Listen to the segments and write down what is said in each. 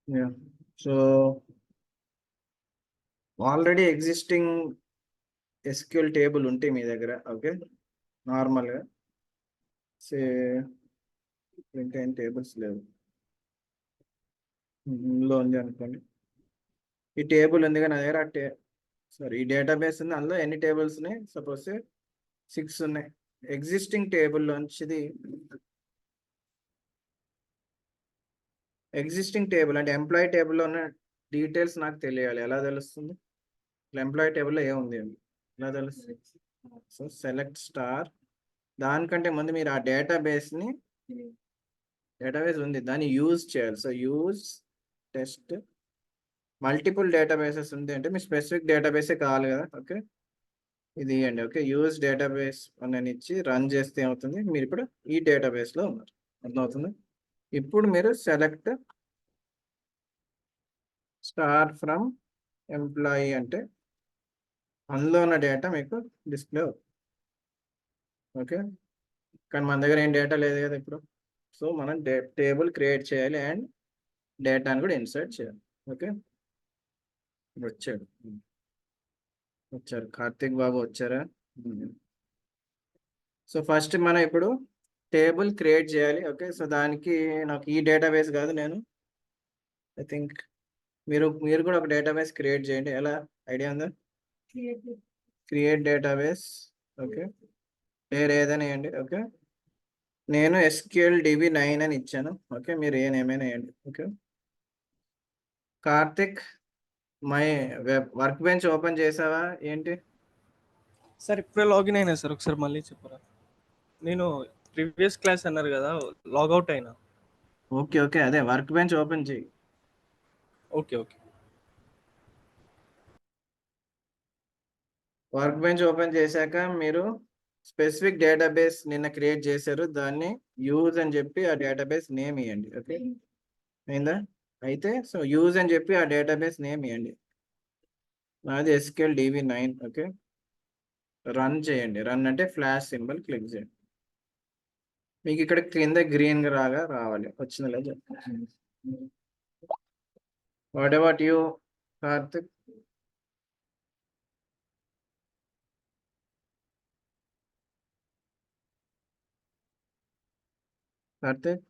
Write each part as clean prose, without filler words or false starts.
Yeah. So already existing SQL table ఉంటే మీ దగ్గర, okay, నార్మల్గా సే ఇంకా ఏం టేబుల్స్ లేవు ఇందులో ఉంది అనుకోండి. ఈ టేబుల్ ఉంది కానీ నా దగ్గర సారీ ఈ డేటాబేస్ ఉంది, అందులో ఎన్ని టేబుల్స్ ఉన్నాయి? సపోజ్ 6 ఉన్నాయి. ఎగ్జిస్టింగ్ టేబుల్లోంచిది ఎగ్జిస్టింగ్ టేబుల్ అంటే ఎంప్లాయీ టేబుల్లో ఉన్న డీటెయిల్స్ నాకు తెలియాలి. ఎలా తెలుస్తుంది? ఎంప్లాయీ టేబుల్లో ఏముంది అని ఎలా తెలుస్తుంది? So select star. దానికంటే ముందు మీరు ఆ డేటాబేస్ ఉంది, దాన్ని యూజ్ చేయాలి. So use test multiple databases ఉంది అంటే మీ స్పెసిఫిక్ డేటాబేసే కావాలి కదా. ఓకే, ఇది ఇవ్వండి. ఓకే, యూజ్ డేటాబేస్ అని ఇచ్చి రన్ చేస్తే ఏమవుతుంది? మీరు ఇప్పుడు ఈ డేటాబేస్లో ఉన్నారు, అర్థమవుతుంది? ఇప్పుడు మీరు సెలెక్ట్ స్టార్ ఫ్రమ్ ఎంప్లాయీ అంటే అందులో ఉన్న డేటా మీకు డిస్ప్లే అవుతుంది. ఓకే, కానీ మన దగ్గర ఏం డేటా లేదు కదా ఇప్పుడు. సో మనం టేబుల్ క్రియేట్ చేయాలి అండ్ డేటాను కూడా ఇన్సర్ట్ చేయాలి. ఓకే, వచ్చారు కార్తిక్ బాబు వచ్చారా? సో ఫస్ట్ మనం ఇప్పుడు టేబుల్ క్రియేట్ చేయాలి. ఓకే, సో దానికి నాకు ఈ డేటాబేస్ కాదు, నేను ఐ థింక్ మీరు కూడా ఒక డేటాబేస్ క్రియేట్ చేయండి. ఎలా ఐడియా ఉందా? Create database. ఓకే, పేరు ఏదైనా వేయండి. ఓకే, నేను ఎస్క్యూఎల్ DB9 అని ఇచ్చాను. ఓకే, మీరు ఏమైనా వేయండి. Okay, Karthik my work bench open చేసావా ఏంటి? సార్ ఇప్పుడే లాగిన్ అయినా సార్, ఒకసారి మళ్ళీ చెప్పరా? నేను ప్రీవియస్ క్లాస్ అన్నారు కదా, లాగౌట్ అయినా. ఓకే ఓకే, అదే వర్క్ బెంచ్ ఓపెన్ చేయి. Okay okay. Work bench open చేశాక మీరు స్పెసిఫిక్ డేటాబేస్ నిన్న క్రియేట్ చేశారు, దాన్ని యూజ్ అని చెప్పి ఆ డేటాబేస్ నేమ్ ఇవ్వండి. ఓకే, అయిందా? అయితే సో యూజ్ అని చెప్పి ఆ డేటాబేస్ నేమ్ ఇవ్వండి. నాది SQL DB9. ఓకే, రన్ చేయండి. రన్ అంటే ఫ్లాష్ సింబల్ క్లిక్ చేయండి. మీకు ఇక్కడ కింద గ్రీన్ రాగా రావాలి. వచ్చిందా లేదా? What about you Karthik? Karthik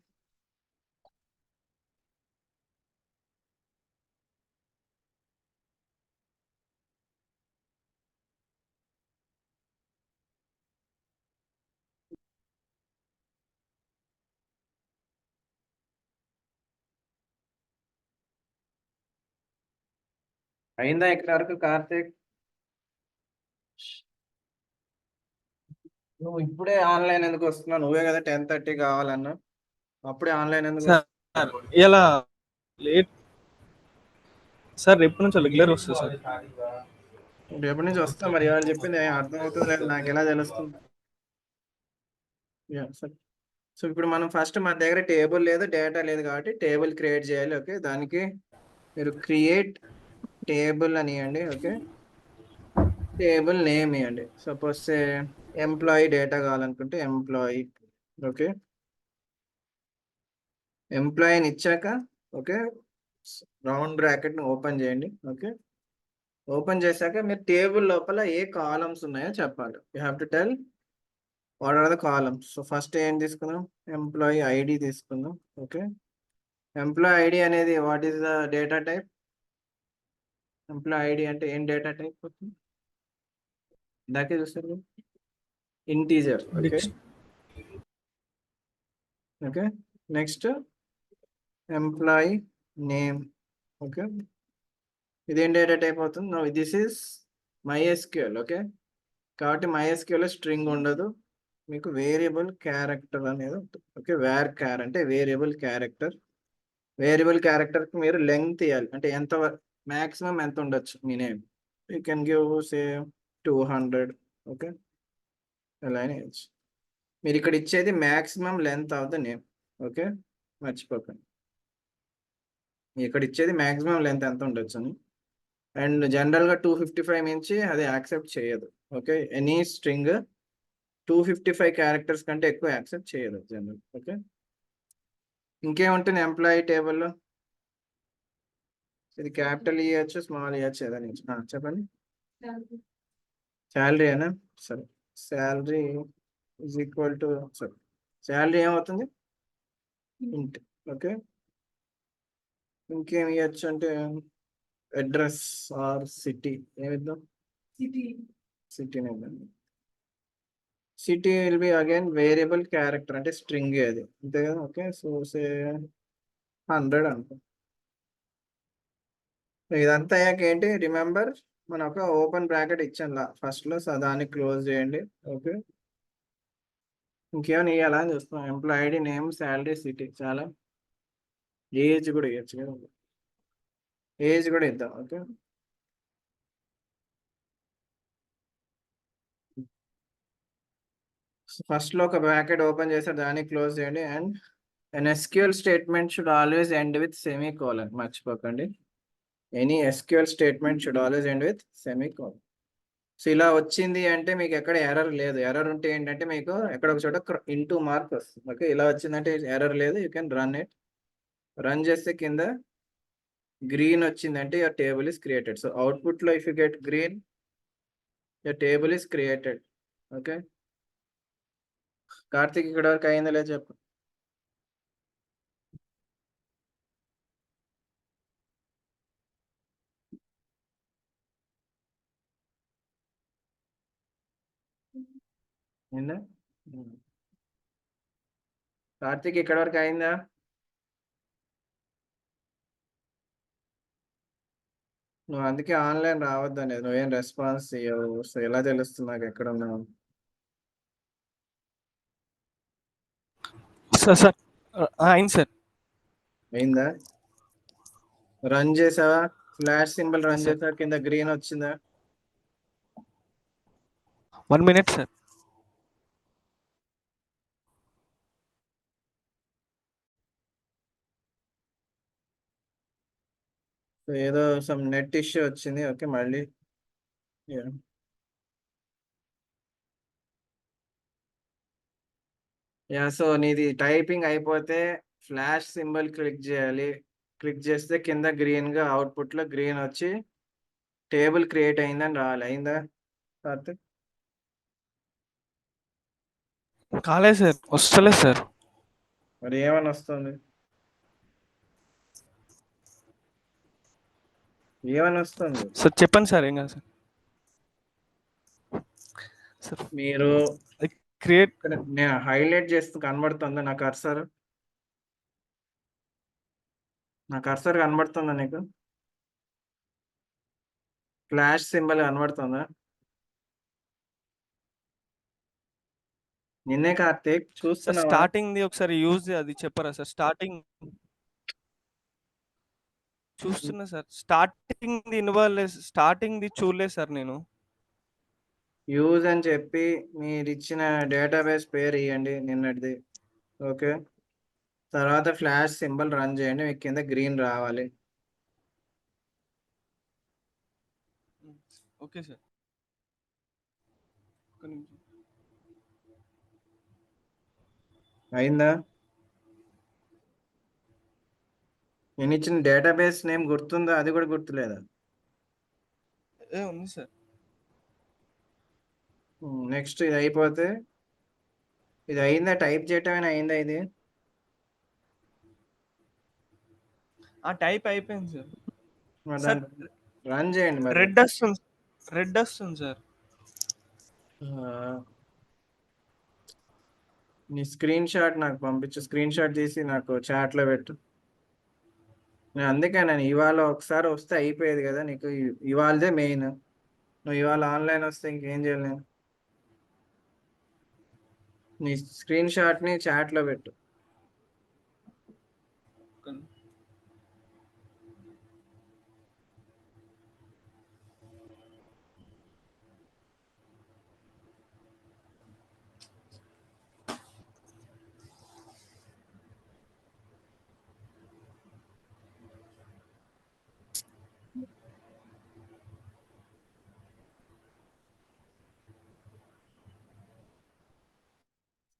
అయిందా ఇక్కడ వరకు? కార్తిక్ నువ్వు ఇప్పుడే ఆన్లైన్ ఎందుకు వస్తున్నావు? నువ్వే కదా 10:30 కావాలన్నా, అప్పుడే ఆన్లైన్ ఎందుకు సార్ వస్తున్నావు? ఇలా లేట్ సార్, రేపు నుంచి రెగ్యులర్ వస్తుంది సార్. రేపటి నుంచి వస్తా. మరి వాళ్ళు చెప్పింది అర్థం అవుతుంది లేదు, నాకు ఎలా తెలుస్తుంది? సో ఇప్పుడు మనం ఫస్ట్ మన దగ్గర టేబుల్ లేదు, డేటా లేదు కాబట్టి టేబుల్ క్రియేట్ చేయాలి. ఓకే, దానికి మీరు క్రియేట్ టేబుల్ అని ఇవ్వండి. ఓకే, టేబుల్ నేమ్ ఇవ్వండి. సపోజ్ ఎంప్లాయీ డేటా కావాలనుకుంటే ఎంప్లాయీ. ఓకే, ఎంప్లాయీని ఇచ్చాక ఓకే రౌండ్ బ్రాకెట్ని ఓపెన్ చేయండి. ఓకే, ఓపెన్ చేశాక మీరు టేబుల్ లోపల ఏ కాలమ్స్ ఉన్నాయో చెప్పాలి. You have to tell what are the columns. So first ఏం తీసుకుందాం? ఎంప్లాయీ ఐడి తీసుకుందాం. ఓకే, ఎంప్లాయీ ఐడి అనేది what is the data type? Employee ID అంటే ఏం డేటా టైప్ అవుతుంది? ఇందాకే చూస్తారు, integer. Okay okay, next employee name. Okay, ఇదేం డేటా టైప్ అవుతుంది? No, this is MySQL. Okay, కాబట్టి MySQL స్ట్రింగ్ ఉండదు, మీకు వేరియబుల్ క్యారెక్టర్ అనేది ఉంటుంది. ఓకే, వేర్ క్యార్ అంటే వేరియబుల్ క్యారెక్టర్. వేరియబుల్ క్యారెక్టర్కి మీరు లెంగ్త్ ఇవ్వాలి, అంటే ఎంత మ్యాక్సిమం ఎంత ఉండొచ్చు మీ name. You can give say 200. Okay, ఎలా అయినా ఇవ్వచ్చు. మీరు ఇక్కడ ఇచ్చేది maximum length of the name. Okay, మర్చిపోకండి, ఇక్కడ ఇచ్చేది మ్యాక్సిమం లెంత్ ఎంత ఉండొచ్చు అని. అండ్ జనరల్గా 255 మించి అది యాక్సెప్ట్ చేయదు. ఓకే, ఎనీ స్ట్రింగ్ 255 క్యారెక్టర్స్ కంటే ఎక్కువ యాక్సెప్ట్ చేయదు జనరల్. ఓకే, ఇంకేముంటుంది ఎంప్లాయీ టేబుల్లో? ఇది క్యాపిటల్ ఇవ్వచ్చు, స్మాల్ ఇవ్వచ్చు ఏదైనా చెప్పండి. శాలరీ అనా? సరే, శాలరీ ఈజ్ ఈక్వల్ టు, సరే శాలరీ ఏమవుతుంది ఇంట్. ఓకే, ఇంకేం ఇవ్వచ్చు అంటే అడ్రస్ ఆర్ సిటీ ఏమిద్దాం? సిటీనే ఇద్దాం. City will be again variable character అంటే స్ట్రింగ్ అది, అంతే కదా. ఓకే, సో సే 100 అనుకో. ఇదంతా అయ్యాక ఏంటి, రిమెంబర్ మనం ఒక ఓపెన్ బ్రాకెట్ ఇచ్చాం ఫస్ట్ లో, సో దాన్ని క్లోజ్ చేయండి. ఓకే, ఇంకేమైనా ఇవ్వాలా అని చూస్తున్నాం. Employee ID, name, salary, city, చాలా. ఏజ్ కూడా ఇవ్వచ్చు కదా, ఏజ్ కూడా ఇద్దాం. ఓకే, ఫస్ట్ లో ఒక బ్రాకెట్ ఓపెన్ చేసి దాన్ని క్లోజ్ చేయండి. And an SQL statement should always end with semicolon. మర్చిపోకండి, any SQL statement should always end with semicolon. So ఇలా వచ్చింది అంటే మీకు ఎక్కడ ఎర్రర్ లేదు. ఎర్రర్ ఉంటే ఏంటంటే మీకు ఎక్కడ ఒక చోట ఇంటూ మార్క్ వస్తుంది. ఓకే, ఇలా వచ్చిందంటే ఎర్రర్ లేదు, you can run it. Run చేస్తే కింద గ్రీన్ వచ్చిందంటే your table is created. So output లో if you get green, your table is created. Okay, Karthik ఇక్కడ వరకు అయిందో లేదు చెప్పు. నిన్న కార్తీక్ ఇక్కడ వరకు అయిందా? నువ్వు అందుకే ఆన్లైన్ రావద్దు అనేది, నువ్వేం రెస్పాన్స్ ఇవ్వవు. సో ఎలా తెలుస్తుంది నాకు ఎక్కడ ఉన్నావు? సార్ సార్ అయింది సార్. అయిందా? రన్ చేసావా? ఫ్లాష్ సింబల్ రన్ సార్ చేసావా? కింద గ్రీన్ వచ్చిందా? 1 minute సార్. సో ఏదో సమ్ నెట్ ఇష్యూ వచ్చింది. ఓకే, మళ్ళీ సో నీది టైపింగ్ అయిపోతే ఫ్లాష్ సింబల్ క్లిక్ చేయాలి. క్లిక్ చేస్తే కింద గ్రీన్ గా అవుట్పుట్ లో గ్రీన్ వచ్చి టేబుల్ క్రియేట్ అయిందని రావాలి. అయిందా కార్తిక్? కాలేదు సార్, వస్తలేదు సార్. మరి ఏమని వస్తుంది? ఏమని వస్తుంది సార్ చెప్పండి సార్, ఏం కాదు సార్. సార్ మీరు క్రియేట్ నేను హైలైట్ చేస్తూ కనబడుతుందా నా కర్సర్? నా కర్సర్ కనబడుతుందా నీకు? ఫ్లాష్ సింబల్ కనబడుతుందా? నిన్నే కార్తీక్ సార్ చూస్తున్నావా? స్టార్టింగ్ ది ఒకసారి యూజ్ అది చెప్పరా సార్? స్టార్టింగ్ చూస్తున్నా sir, starting the involve, starting the చూడలేదు సార్ నేను. యూజ్ అని చెప్పి మీరు ఇచ్చిన డేటాబేస్ పేరు ఇవ్వండి నిన్నటిది. ఓకే, తర్వాత ఫ్లాష్ సింబల్ రన్ చేయండి, మీకు కింద గ్రీన్ రావాలి. ఓకే సార్, ఒక్క నిమిషం. అయిందా? నేను ఇచ్చిన డేటాబేస్ నేమ్ గుర్తుందా? అది కూడా గుర్తులేదా? ఉంది సార్. నెక్స్ట్ ఇది అయిపోతే, ఇది అయిందా? టైప్ చేయటం అయిందా? ఇది టైప్ అయిపోయింది సార్. మరి సార్ దాన్ని రన్ చేయండి మరి. రెడ్ వస్తుంది, రెడ్ వస్తుంది సార్. నీ స్క్రీన్ షాట్ నాకు పంపించు, స్క్రీన్ షాట్ తీసి నాకు చాట్లో పెట్టు. నేను అందుకే నేను ఇవాళ ఒకసారి వస్తే అయిపోయేది కదా నీకు, ఇవాళదే మెయిన్. నువ్వు ఇవాళ ఆన్లైన్ వస్తే ఇంకేం చేయలేను. నీ స్క్రీన్ షాట్ని చాట్లో పెట్టు.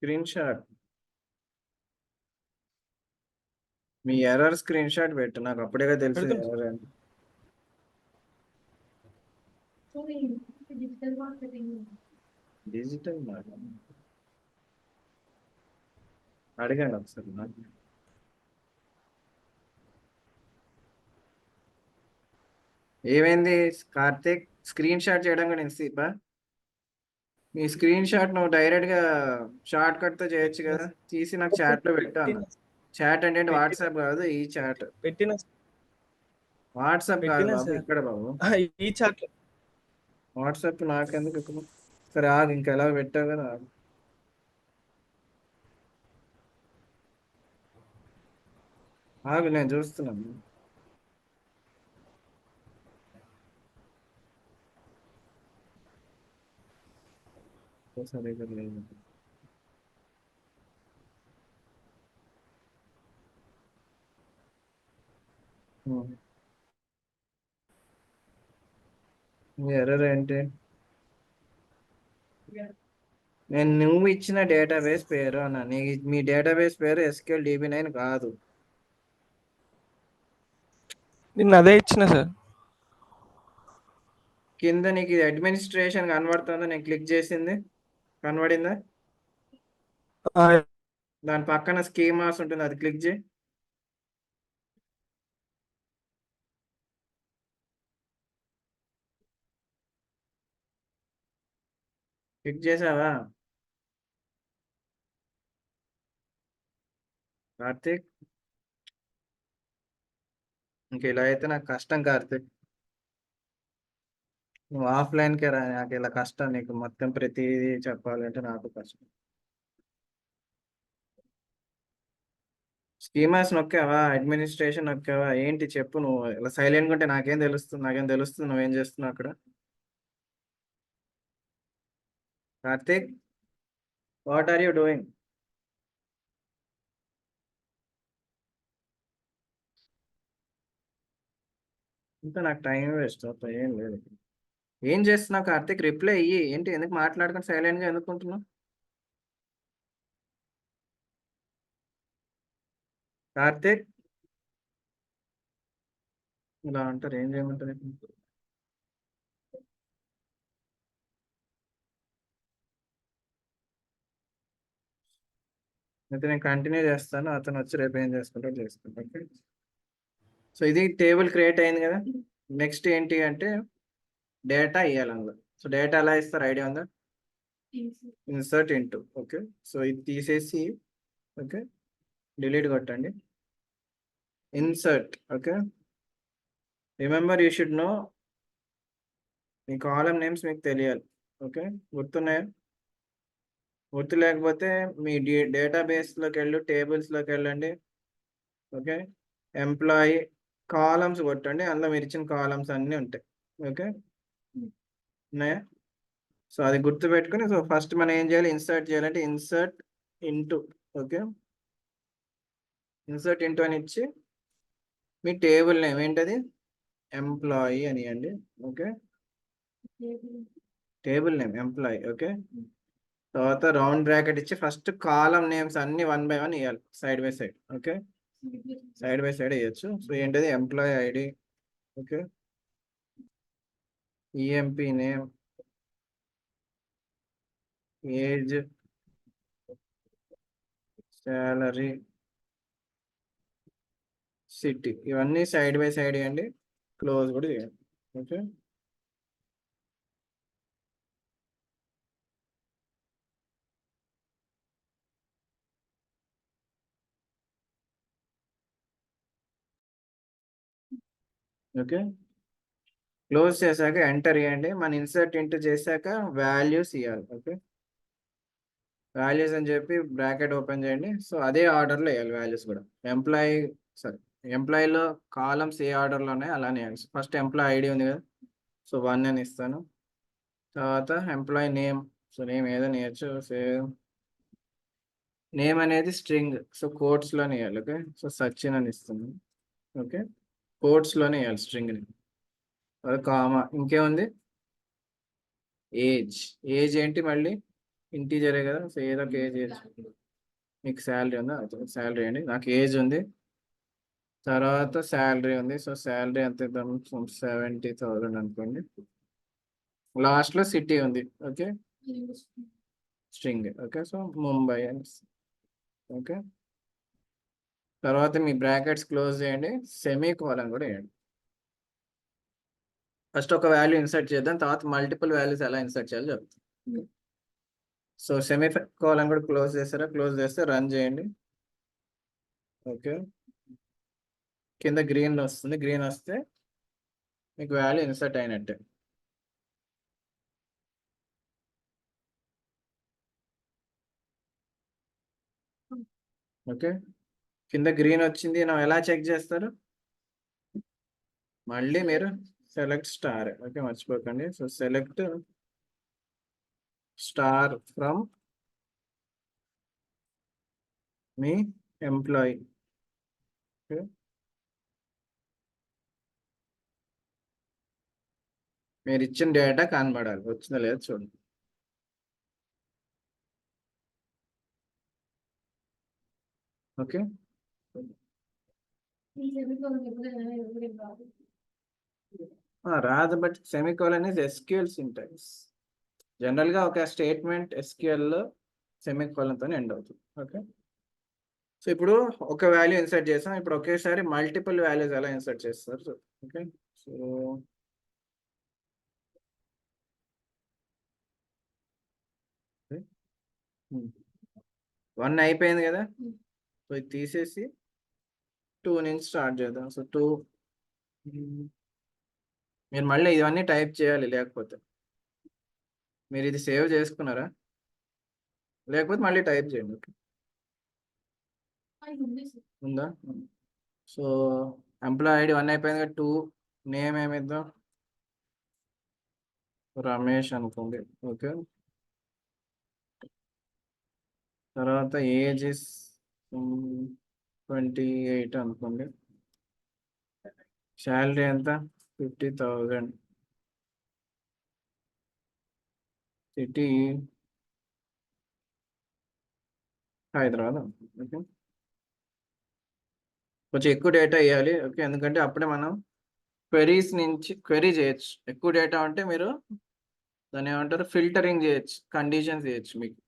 స్క్రీన్ షాట్, మీ ఎర్రర్ స్క్రీన్ షాట్ పెట్టు, నాకు అప్పుడే తెలుసు పెడుతున్నా ఎర్రర్ అని. డిజిటల్ మార్కెటింగ్ అడగండి ఒకసారి నాకు. ఏమైంది కార్తీక్? స్క్రీన్ షాట్ చేయడం కూడా ఇంతసేపా? నీ స్క్రీన్ షాట్ నువ్వు డైరెక్ట్ గా షార్ట్ కట్ తో చేయొచ్చు కదా, తీసి నాకు చాట్ లో పెట్టాను. చాట్ అంటే వాట్సాప్ కాదు, ఈ చాట్. పెట్టిన వాట్సాప్ కాదు పెట్టినా బాబు, సార్. ఇక్కడ బాబు ఈ చాట్ వాట్సాప్ నాకెందుకు ఇక్కడ? సరే ఆగు, ఇంకా ఎలా పెట్టావు కదా ఆగు. ఆగు నేను చూస్తున్నాను. సరే ఇక్కడ లేదు. మీ ఎర్రర్ ఏంటి? నేను నువ్వు ఇచ్చిన డేటాబేస్ పేరు అన్న, మీ డేటాబేస్ పేరు SQL DB9 కాదు. నిన్న అదే ఇచ్చిన సార్. కింద నీకు ఇది అడ్మినిస్ట్రేషన్ కనబడుతుందా? నేను క్లిక్ చేసింది కనబడిందా? దాని పక్కన స్కీమాస్ ఉంటుంది, అది క్లిక్ చేయి. క్లిక్ చేసావా కార్తీక్? ఇంక ఇలా అయితే నాకు కష్టం కార్తీక్. నువ్వు ఆఫ్లైన్కే రా, నాకు ఇలా కష్టం. నీకు మొత్తం ప్రతిదీ చెప్పాలంటే నాకు కష్టం. స్కీమాస్ నొక్కావా? అడ్మినిస్ట్రేషన్ నొక్కావా? ఏంటి చెప్పు. నువ్వు ఇలా సైలెంట్గా ఉంటే నాకేం తెలుస్తుంది? నువ్వేం చేస్తున్నావు అక్కడ? Karthik, what are you doing? ఇంకా నాకు టైం వేస్ట్ అవుతా, ఏం లేదు. ఏం చేస్తున్నావు కార్తీక్? రిప్లై ఇయ్యి. ఏంటి ఎందుకు మాట్లాడుకొని సైలెంట్గా ఎందుకుంటున్నావు కార్తీక్? ఇలా అంటారు, ఏం చేయమంటారు ఇప్పుడు? అయితే నేను కంటిన్యూ చేస్తాను, అతను వచ్చి రేపు ఏం చేసుకుంటాడు. ఓకే. సో ఇది టేబుల్ క్రియేట్ అయింది కదా. నెక్స్ట్ ఏంటి అంటే డేటా ఇవ్వాలి అందులో. సో డేటా ఎలా ఇస్తారు ఐడియా ఉందా? Insert into. ఓకే. సో ఇది తీసేసి ఓకే డిలీట్ కొట్టండి. Insert. Okay. Remember you should know me column names మీకు తెలియాలి. ఓకే, గుర్తున్నాయా? గుర్తు లేకపోతే మీ డేటాబేస్లోకి వెళ్ళి టేబుల్స్లోకి వెళ్ళండి. ఓకే, ఎంప్లాయీ కాలమ్స్ కొట్టండి, అందులో మీరు ఇచ్చిన కాలమ్స్ అన్నీ ఉంటాయి. ఓకే, ఉన్నాయా? సో అది గుర్తుపెట్టుకుని, సో ఫస్ట్ మనం ఏం చేయాలి? ఇన్సర్ట్ చేయాలంటే insert into. Okay, insert into అని ఇచ్చి మీ టేబుల్ నేమ్ ఏంటది? ఎంప్లాయీ అని ఇవ్వండి. Okay, table name employee. Okay, తర్వాత రౌండ్ బ్రాకెట్ ఇచ్చి ఫస్ట్ కాలం నేమ్స్ అన్ని 1 by 1 ఇవ్వాలి, side by side. Okay, side by side ఇవ్వచ్చు. సో ఏంటది? Employee ID. Okay, EMP name, age, salary, city, ఇవన్నీ సైడ్ బై సైడ్ ఇవ్వండి. క్లోజ్ కూడా చేయండి. ఓకే, ఓకే, క్లోజ్ చేశాక ఎంటర్ ఇవ్వండి. మన ఇన్సర్ట్ ఇంటూ చేశాక వాల్యూస్ ఇవ్వాలి. ఓకే, వాల్యూస్ అని చెప్పి బ్రాకెట్ ఓపెన్ చేయండి. సో అదే ఆర్డర్లో వేయాలి వాల్యూస్ కూడా. ఎంప్లాయీ సారీ ఎంప్లాయీలో కాలమ్స్ ఏ ఆర్డర్లో ఉన్నాయో అలానే వేయాలి. ఫస్ట్ ఎంప్లాయీ ఐడి ఉంది కదా, సో 1 అని ఇస్తాను. తర్వాత ఎంప్లాయీ నేమ్, సో నేమ్ ఏదో నేర్చు. నేమ్ అనేది స్ట్రింగ్, సో కోట్స్లోనే వేయాలి. ఓకే, సో సచిన్ అని ఇస్తుంది. ఓకే, కోట్స్లోనే వేయాలి స్ట్రింగ్ని. అది కామా. ఇంకేముంది? ఏజ్. ఏజ్ ఏంటి మళ్ళీ? ఇంటీజరే కదా, సో ఏదో ఒక ఏజ్. మీకు శాలరీ ఉందా? శాలరీ అండి, నాకు ఏజ్ ఉంది. తర్వాత శాలరీ ఉంది. సో శాలరీ ఎంత ఇద్దాం? 70,000 అనుకోండి. లాస్ట్ లో సిటీ ఉంది. Okay, string. Okay, so Mumbai అని. ఓకే, తర్వాత మీ బ్రాకెట్స్ క్లోజ్ చేయండి, సెమీ కోలన్ కూడా వేయండి. ఫస్ట్ ఒక వాల్యూ ఇన్సర్ట్ చేద్దాం, తర్వాత మల్టిపుల్ వాల్యూస్ ఎలా ఇన్సర్ట్ చేయాలో చెప్తాం. సో సెమీ కోలన్ కూడా క్లోజ్ చేస్తారా? క్లోజ్ చేస్తే రన్ చేయండి. ఓకే, కింద గ్రీన్ వస్తుంది, గ్రీన్ వస్తే మీకు వాల్యూ ఇన్సర్ట్ అయినట్టే. ఓకే, కింద గ్రీన్ వచ్చింది, నా ఎలా చెక్ చేస్తారు? మళ్ళీ మీరు సెలెక్ట్ స్టార్. ఓకే, మర్చిపోకండి. So select star from me employee. Okay, మీరు ఇచ్చిన డేటా కనబడాలి, వచ్చిందో లేదో చూడండి. ఓకే, రాదు, but semicolon is SQL syntax. General గా ఒక స్టేట్మెంట్ ఎస్క్యూఎల్ లో సెమికోలన్ తో ఎండ్ అవుతుంది. ఓకే, సో ఇప్పుడు ఒక వాల్యూ ఇన్సర్ట్ చేసాం, ఇప్పుడు ఒకేసారి మల్టిపుల్ వాల్యూస్ ఎలా ఇన్సర్ట్ చేస్తారు? ఓకే, సో 1 అయిపోయింది కదా, సో ఇది తీసేసి 2 నుంచి స్టార్ట్ చేద్దాం. సో 2, మీరు మళ్ళీ ఇవన్నీ టైప్ చేయాలి, లేకపోతే మీరు ఇది సేవ్ చేసుకున్నారా? లేకపోతే మళ్ళీ టైప్ చేయండి. ఓకే, ఉందా? సో ఎంప్లాయ్ ఐడి 1 అయిపోయింది కదా, 2 నేమ్ ఏమిద్దాం? రమేష్ అనుకోండి. ఓకే, తర్వాత ఏజ్ ఇస్ 28 అనుకోండి. శాలరీ ఎంత? 50,000. సిటీ హైదరాబాద్. ఓకే, కొంచెం ఎక్కువ డేటా ఇవ్వాలి. ఓకే, ఎందుకంటే అప్పుడే మనం క్వెరీస్ నుంచి క్వెరీ చేయొచ్చు. ఎక్కువ డేటా ఉంటే మీరు దాన్ని ఏమంటారు, ఫిల్టరింగ్ చేయొచ్చు, కండిషన్స్ చేయొచ్చు మీకు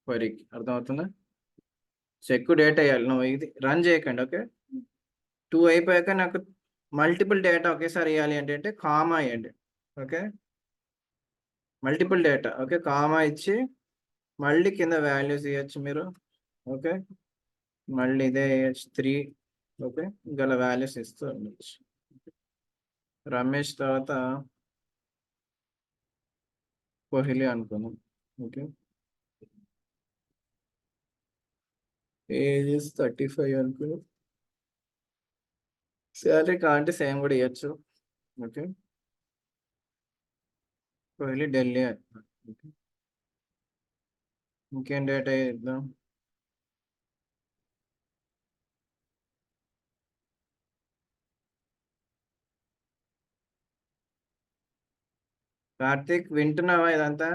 క్వెరీకి. అర్థమవుతుందా? సో ఎక్కువ డేటా ఇవ్వాలి. నువ్వు ఇది రన్ చేయకండి. ఓకే, 2 అయిపోయాక నాకు మల్టిపుల్ డేటా ఒకేసారి ఇవ్వాలి అంటే కామా ఇవ్వండి. Okay, multiple data. Okay, comma ఇచ్చి మళ్ళీ కింద వాల్యూస్ ఇవ్వచ్చు మీరు. ఓకే, మళ్ళీ ఇదే ఇవ్వచ్చు 3. ఓకే, గల వాల్యూస్ ఇస్తూ ఉండొచ్చు. రమేష్ తర్వాత కోహ్లీ అనుకున్నాం. ఓకే, ఏజ్ 35 అనుకున్నాం. శాలరీ కావాలంటే సేమ్ కూడా ఇవ్వచ్చు. ఓకే, కోహ్లీ ఢిల్లీ. ఓకే, ఇంకేం డేటా ఇద్దాం? కార్తీక్, వింటున్నావా ఇదంతా?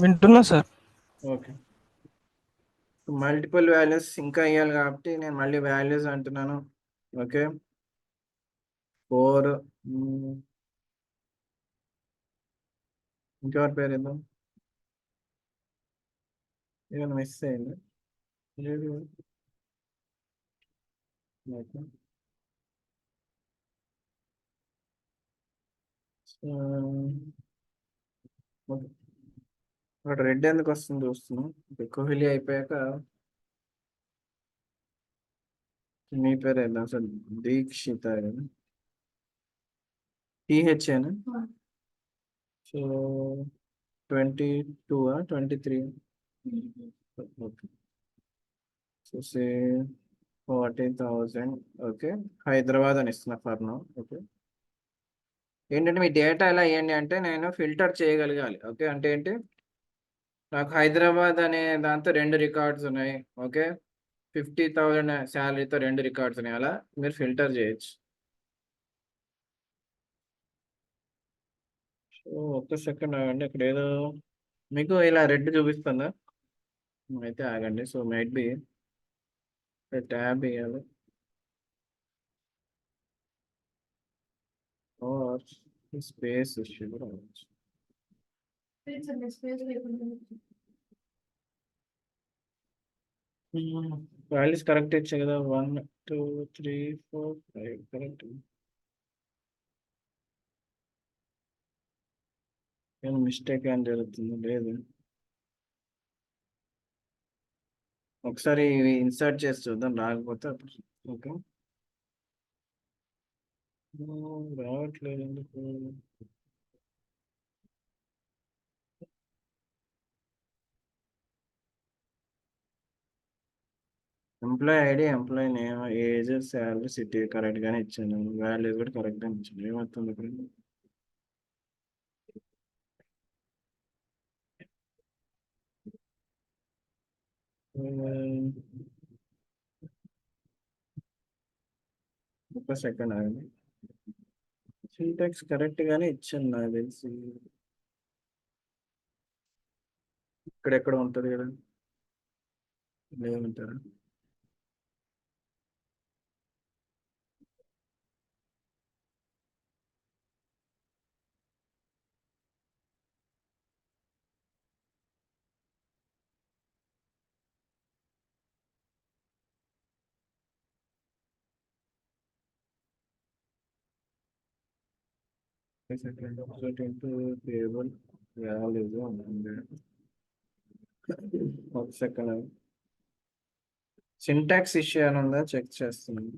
వింటున్నా సార్. ఓకే, మల్టిపుల్ వాల్యూస్ ఇంకా ఇవ్వాలి కాబట్టి నేను మళ్ళీ వాల్యూస్ అంటున్నాను. ఓకే, 4. ఇంకెవరి పేరు ఇద్దాం? ఏమైనా మిస్ అయింది? లేదు. Okay, okay. అక్కడ రెడ్ ఎందుకు వస్తుంది చూస్తున్నాం. కోహ్లీ అయిపోయాక మీ పేరు వేద్దాం సార్, దీక్షిత. టీహెచ్ఏనా? So 22, 23. Okay, so say 40,000. Okay, Hyderabad అని ఇస్తున్నా ఫర్ నౌ. ఓకే, ఏంటంటే మీ డేటా ఎలా ఇవ్వండి అంటే నేను ఫిల్టర్ చేయగలగాలి. ఓకే, అంటే ఏంటి, నాకు హైదరాబాద్ అనే దాంతో 2 రికార్డ్స్ ఉన్నాయి. ఓకే, 50,000 శాలరీతో 2 రికార్డ్స్ ఉన్నాయి. అలా మీరు ఫిల్టర్ చేయొచ్చు. సో ఒక్క సెకండ్ ఆగండి, ఇక్కడ ఏదో మీకు ఇలా రెడ్ చూపిస్తుందా? అయితే ఆగండి. సో మైట్ బి ట్యాబ్ ఇవ్వాలి. ఆర్ స్పేస్ ఇష్యూ కూడా అవ్వచ్చు. వాల్యూస్ కరెక్ట్ ఇచ్చా కదా, 1 2 3 4 5 కరెక్ట్. ఏం మిస్టేక్ ఏం జరుగుతుంది? లేదు. ఒకసారి ఇవి ఇన్సర్ట్ చేసి చూద్దాం, రాకపోతే అప్పుడు. ఓకే, రావట్లేదు ఎందుకు? Employee ID, employee name, age, salary, city correct గానే ఇచ్చాను. వాల్యూస్ కూడా కరెక్ట్ గానే ఇచ్చాను. ఏమవుతుంది ఇప్పుడు? ఒక సెకండ్ ఆగండి. సింటాక్స్ కరెక్ట్ గానే ఇచ్చాను నాకు తెలిసి. ఇక్కడెక్కడ ఉంటుంది కదా, లేదంటారా? సెకండ్ ఇంటూ టేబుల్ వాల్యూస్ ఉంటుంది. ఒక సెకండ్, సింటాక్స్ ఇష్యూ అని ఉందా చెక్ చేస్తున్నాను.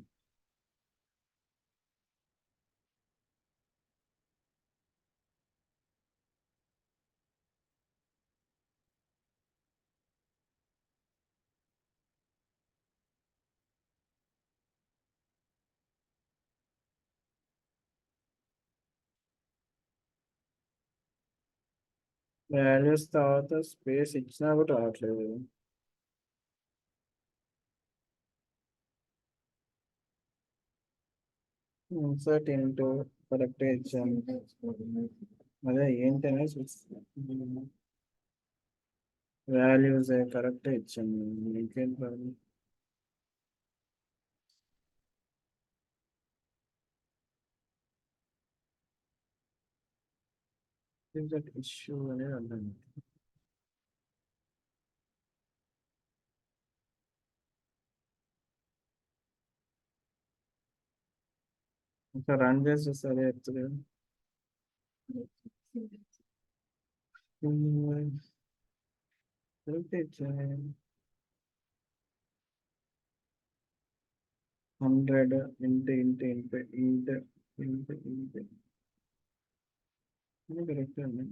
వాల్యూస్ తర్వాత స్పేస్ ఇచ్చినా కూడా రావట్లేదు. ఇన్సర్ట్ ఇంటూ కరెక్ట్ ఇచ్చాను. అదే ఏంటనే చూస్తున్నాను. వాల్యూస్ కరెక్ట్ ఇచ్చాను, ఇంకేం ప్రాబ్లం? ఇష్యూ అనేది అర్థం. ఇంకా రన్ చేస్తే సరే ఎత్తులేదు. కరెక్ట్ ఇచ్చాను. 100 ఇంటూ కరెక్ట్ అండి.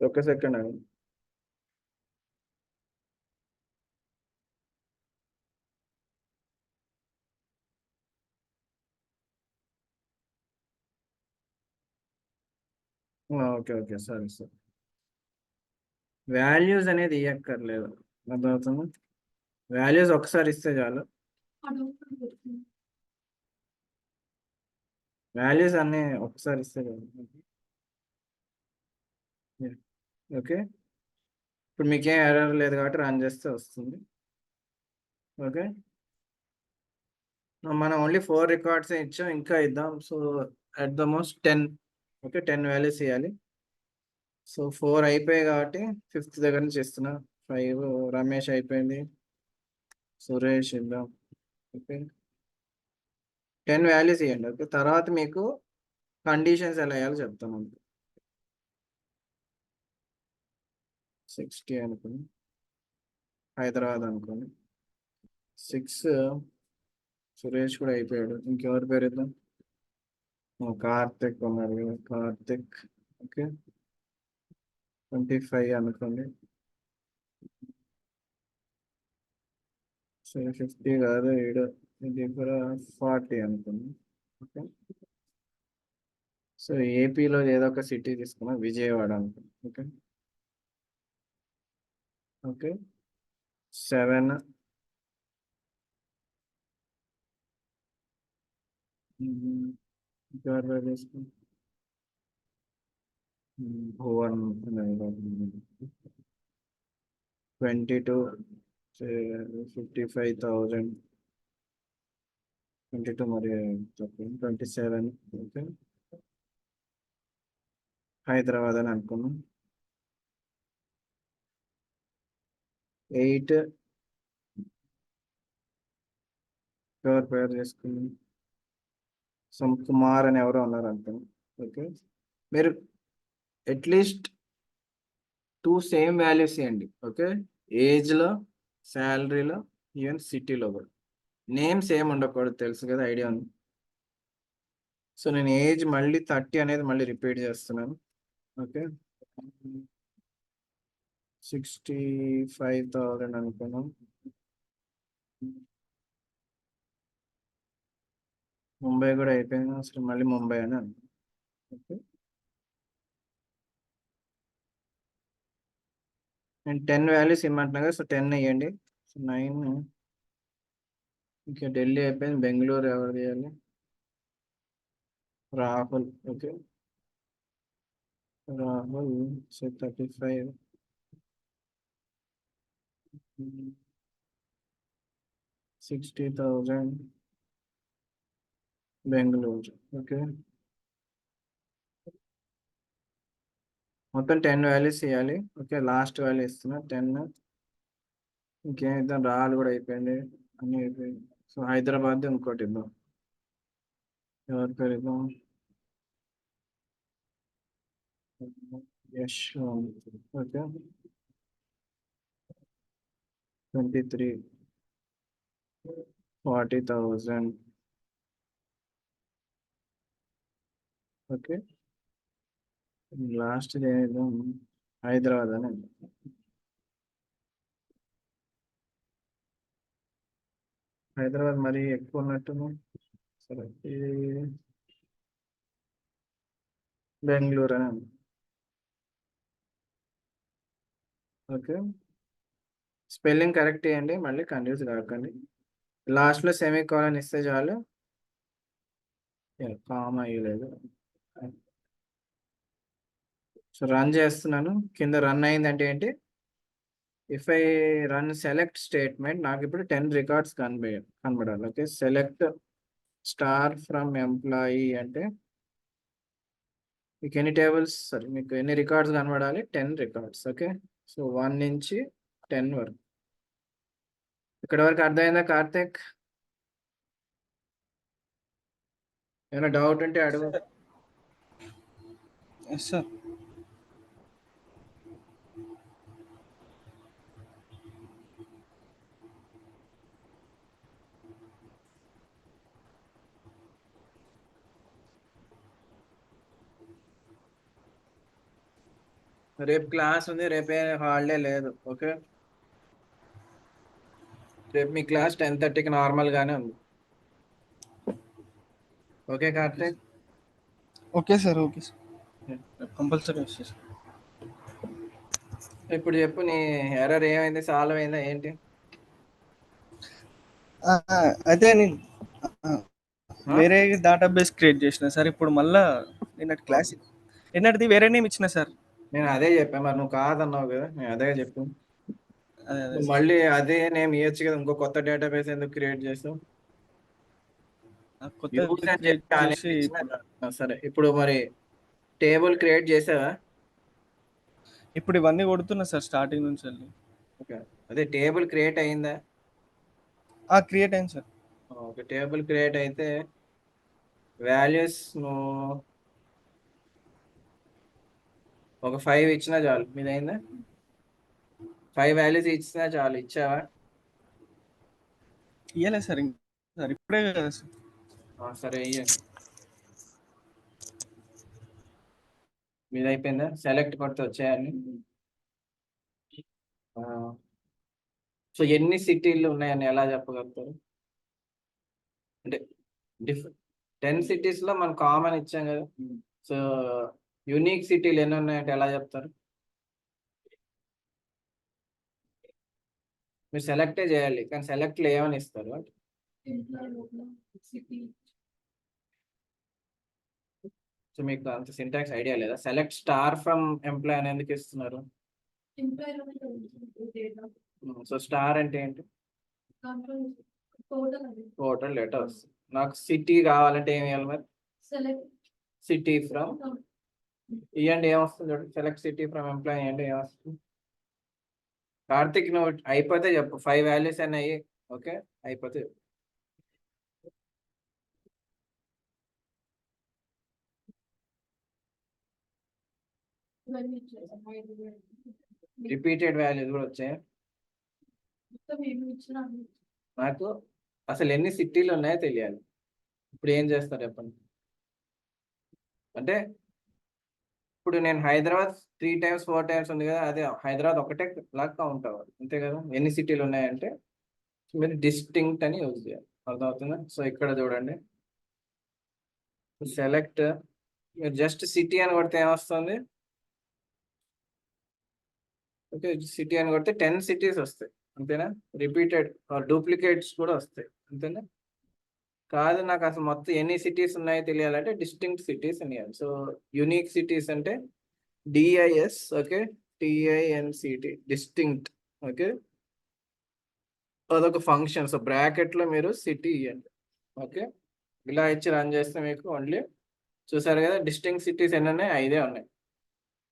ఒక సెకండ్ అండి. ఓకే ఓకే, సరే సార్. వాల్యూస్ అనేది ఇవ్వక్కర్లేదు, అర్థమవుతుంది. వాల్యూస్ ఒకసారి ఇస్తే చాలు. వాల్యూస్ అన్ని ఒకసారి ఇస్తే చాలు. ఓకే, ఇప్పుడు మీకేం ఎర్రర్ లేదు కాబట్టి రన్ చేస్తే వస్తుంది. ఓకే, మనం ఓన్లీ 4 రికార్డ్స్ ఇచ్చాం, ఇంకా ఇద్దాం. So at the most 10. Okay, 10 values ఇవ్వాలి. సో 4 అయిపోయాయి కాబట్టి 5th దగ్గర నుంచి ఇస్తున్నా. 5 రమేష్ అయిపోయింది, సురేష్ ఇద్దాం. ఓకే, 10 వాల్యూస్ ఇవ్వండి. ఓకే, తర్వాత మీకు కండిషన్స్ ఎలా వేయాలో చెప్తాను. 60 అనుకోండి, హైదరాబాద్ అనుకోండి. 6 సురేష్ కూడా అయిపోయాడు. ఇంకెవరి పేరు ఇద్దాం? కార్తిక్ ఉన్నారు కదా, కార్తిక్. ఓకే, 25 అనుకోండి. సో 50 కాదు, ఇది కూడా 40 అనుకోండి. ఓకే, సో ఏపీలో ఏదో ఒక సిటీ తీసుకున్నా, విజయవాడ అనుకోండి. ఓకే ఓకే, 7 తీసుకుని భువన్ 22 55,000 22 మరి 27 ఓకే హైదరాబాద్ అని అనుకున్నాం 8 ఎవరు పేరు చేసుకున్నాం కుమార్ అని ఎవరో ఉన్నారు అనుకున్నాం ఓకే మీరు అట్లీస్ట్ 2 సేమ్ వాల్యూస్ ఇవ్వండి ఓకే ఏజ్లో శాలరీలో ఈవెన్ సిటీలో కూడా నేమ్ సేమ్ ఉండకూడదు తెలుసు కదా ఐడియా ఉంది సో నేను ఏజ్ మళ్ళీ 30 అనేది మళ్ళీ రిపీట్ చేస్తున్నాను ఓకే 65,000 అనుకున్నాం ముంబై కూడా అయిపోయింది అసలు మళ్ళీ ముంబై అని అనుకున్నాం ఓకే నేను 10 వాల్యూస్ ఇమ్మంటున్నా కదా సో 10 ఇవ్వండి సో 9 ఇంకా ఢిల్లీ అయిపోయింది బెంగళూరు ఎవరు తీయాలి Rahul okay Rahul so 35 60,000 Bengaluru okay మొత్తం 10 వాల్యూస్ ఇవ్వాలి ఓకే లాస్ట్ వాల్యూ ఇస్తున్నా 10 ఇంకేం ఇద్దాం రాహుల్ కూడా అయిపోయింది అన్నీ అయిపోయింది సో హైదరాబాద్ ఇంకోటి ఇద్దాం ఎవరి పేరు ఇద్దాం యష్ ఓకే 23 40,000 ఓకే లాస్ట్ ఏదో హైదరాబాద్ అని హైదరాబాద్ మరి ఎక్కువ ఉన్నట్టు సరే ఇది బెంగళూరు అని ఓకే స్పెల్లింగ్ కరెక్ట్ చేయండి మళ్ళీ కన్ఫ్యూజ్ కాకండి లాస్ట్లో సెమీ కాలన్ ఇస్తే చాలు కామా ఇవ్వలేదు సో రన్ చేస్తున్నాను కింద రన్ అయిందంటే ఏంటి if I run select statement నాకు ఇప్పుడు 10 రికార్డ్స్ కనబడాలి okay select star from employee అంటే మీకు ఎన్ని టేబుల్స్ సారీ మీకు ఎన్ని రికార్డ్స్ కనబడాలి 10 రికార్డ్స్ ఓకే సో 1 నుంచి 10 వరకు ఇక్కడ వరకు అర్థమైందా కార్తిక్ ఏమైనా డౌట్ ఉంటే అడుగు ఎస్ సార్ రేపు క్లాస్ ఉంది రేపే హాలిడే లేదు ఓకే రేపు మీ క్లాస్ 10:30కి నార్మల్ గానే ఉంది okay Karthik okay sir okay sir compulsory వస్తుంది సార్ ఇప్పుడు చెప్పు నీ ఎర్రర్ ఏమైంది సాల్వ్ అయిందా ఏంటి అయితే నేను వేరే డేటాబేస్ క్రియేట్ చేసిన సార్ ఇప్పుడు మళ్ళా నిన్నటిది వేరే నేమ్ ఇచ్చిన సార్ నేను అదే చెప్పాను మరి నువ్వు కాదన్నావు కదా నేను అదే చెప్పు అదే అదే నువ్వు మళ్ళీ అదే నేమ్ ఇవ్వచ్చు కదా ఇంకో కొత్త డేటాబేస్ ఎందుకు క్రియేట్ చేస్తావు కొత్త యూజ్ అని క్రియేట్ చెప్పి ఆ చేసి name ఇచ్చినా సరే ఇప్పుడు మరి టేబుల్ క్రియేట్ చేసావా ఇప్పుడు ఇవన్నీ కొడుతున్నా సార్ స్టార్టింగ్ నుంచి వెళ్ళి ఓకే అదే టేబుల్ క్రియేట్ అయిందా క్రియేట్ అయింది సార్ ఒక టేబుల్ క్రియేట్ అయితే వాల్యూస్ నువ్వు ఒక 5 ఇచ్చినా చాలు మీద అయిందా 5 వాల్యూస్ ఇచ్చినా చాలు ఇచ్చావా ఇయ్యలే సార్ సార్ ఇప్పుడే కదా సార్ సరే ఇయ్యండి మీద అయిపోయిందా సెలెక్ట్ కొడితే వచ్చాయని సో ఎన్ని సిటీలు ఉన్నాయని ఎలా చెప్పగలుగుతారు అంటే 10 cities లో మనం కామన్ ఇచ్చాం కదా సో యూనిక్ సిటీలు ఎన్ని ఉన్నాయంటే ఎలా చెప్తారు మీరు సెలెక్టే చేయాలి కానీ సెలెక్ట్లో ఏమని ఇస్తారు సో మీకు అంత సింటాక్స్ ఐడియా లేదా? సెలెక్ట్ స్టార్ ఫ్రమ్ ఎంప్లాయ్ అని ఎందుకు ఇస్తున్నారు? సో స్టార్ అంటే ఏంటి? Total letters. నాకు సిటీ కావాలంటే ఏం చేయాలి మరి? సిటీ ఫ్రమ్ ఇవ్వండి, ఏమొస్తుంది చూడండి. సెలెక్ట్ సిటీ ఫ్రమ్ ఎంప్లాయ్ అంటే ఏమొస్తుంది? కార్తిక్ నువ్వు అయిపోతే చెప్పు. 5 వాల్యూస్ అన్నాయి. ఓకే, అయిపోతే చెప్పు. రిపీటెడ్ వాల్యూస్ కూడా వచ్చాయి. నాకు అసలు ఎన్ని సిటీలు ఉన్నాయో తెలియాలి. ఇప్పుడు ఏం చేస్తారు చెప్పండి. అంటే ఇప్పుడు నేను హైదరాబాద్ 3 times 4 times ఉంది కదా, అదే హైదరాబాద్ ఒకటే లాగా కౌంట్ అవ్వాలి, అంతే కదా. ఎన్ని సిటీలు ఉన్నాయంటే మీరు డిస్టింక్ట్ అని యూజ్ చేయాలి. అర్థమవుతుందా? సో ఇక్కడ చూడండి, సెలెక్ట్, మీరు జస్ట్ సిటీ అని కొడితే ఏమొస్తుంది? ఓకే, సిటీ అని కొడితే 10 cities వస్తాయి, అంతేనా. రిపీటెడ్ డూప్లికేట్స్ కూడా వస్తాయి, అంతేనా. కాదు, నాకు అసలు మొత్తం ఎన్ని సిటీస్ ఉన్నాయో తెలియాలంటే డిస్టింక్ట్ సిటీస్ అని. సో యునిక్ సిటీస్ అంటే డిఐఎస్, ఓకే, టిఐఎన్సిటి, డిస్టింక్ట్. ఓకే, అదొక ఫంక్షన్. సో బ్రాకెట్లో మీరు సిటీ ఇవ్వండి. ఓకే, ఇలా ఇచ్చి రన్ చేస్తే మీకు ఓన్లీ, చూసారు కదా, డిస్టింక్ట్ సిటీస్ ఎన్ని ఉన్నాయి? 5 ఉన్నాయి.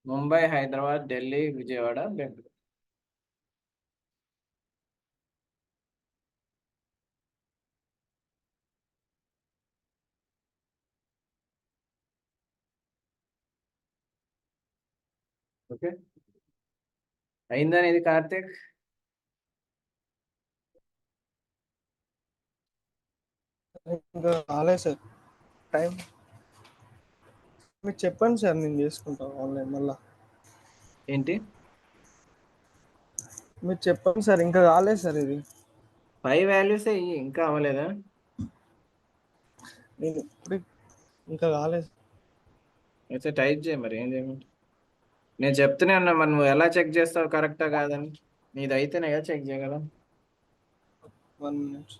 ముంబై, హైదరాబాద్, ఢిల్లీ, విజయవాడ, బెంగళూరు. ఓకే, అయిందని ఇది కార్తీక్? ఇంకా రాలేదు సార్ టైం. మీరు చెప్పండి సార్, నేను చేసుకుంటాను ఆన్లైన్ మళ్ళా. ఏంటి? మీరు చెప్పండి సార్, ఇంకా రాలేదు సార్ ఇది. 5 వాల్యూస్ ఇంకా అవ్వలేదా? నేను ఇప్పుడు ఇంకా రాలేదు. అయితే టైప్ చేయి, మరి ఏం చేయమంటే. నేను చెప్తూనే ఉన్నా, మరి నువ్వు ఎలా చెక్ చేస్తావు కరెక్టా కాదని? నీది అయితేనే కదా చెక్ చేయగలం. 1 minute.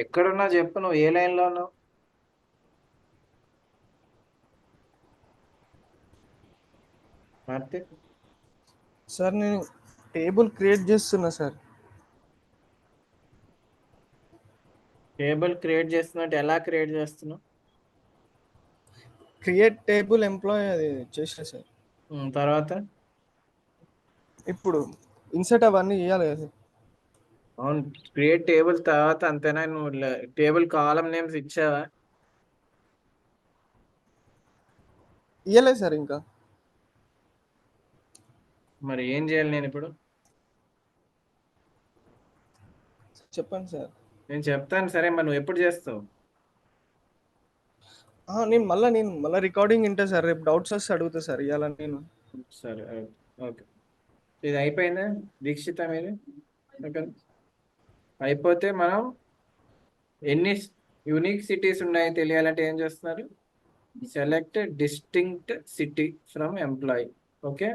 ఎక్కడున్నా చెప్పు, నువ్వు ఏ లైన్లో ఉన్నావు? కార్తీక్, సార్ నేను టేబుల్ క్రియేట్ చేస్తున్నా సార్. టేబుల్ క్రియేట్ చేస్తున్నట్టు ఎలా క్రియేట్ చేస్తున్నావు? క్రియేట్ టేబుల్ ఎంప్లాయ్ అది చేసిన సార్. తర్వాత ఇప్పుడు ఇన్సర్ట్ అవన్నీ చేయాలి కదా సార్. అవును, క్రియేట్ టేబుల్ తర్వాత అంతేనా? నువ్వు టేబుల్ కాలం నేమ్స్ ఇచ్చావా? ఇయ్యలేదు సార్ ఇంకా. మరి ఏం చేయాలి నేను ఇప్పుడు? చెప్పండి సార్. నేను చెప్తాను సరే, మరి నువ్వు ఎప్పుడు చేస్తావు? నేను మళ్ళీ రికార్డింగ్ వింటా సార్. రేపు డౌట్స్ వస్తే అడుగుతా సార్. ఇవాళ నేను సరే, ఓకే. ఇది అయిపోయిందా దీక్షిత మీది? ఓకే, అయిపోతే మనం ఎన్ని యూనిక్ సిటీస్ ఉన్నాయో తెలియాలంటే ఏం చేస్తున్నారు? Select distinct city from employee. Okay,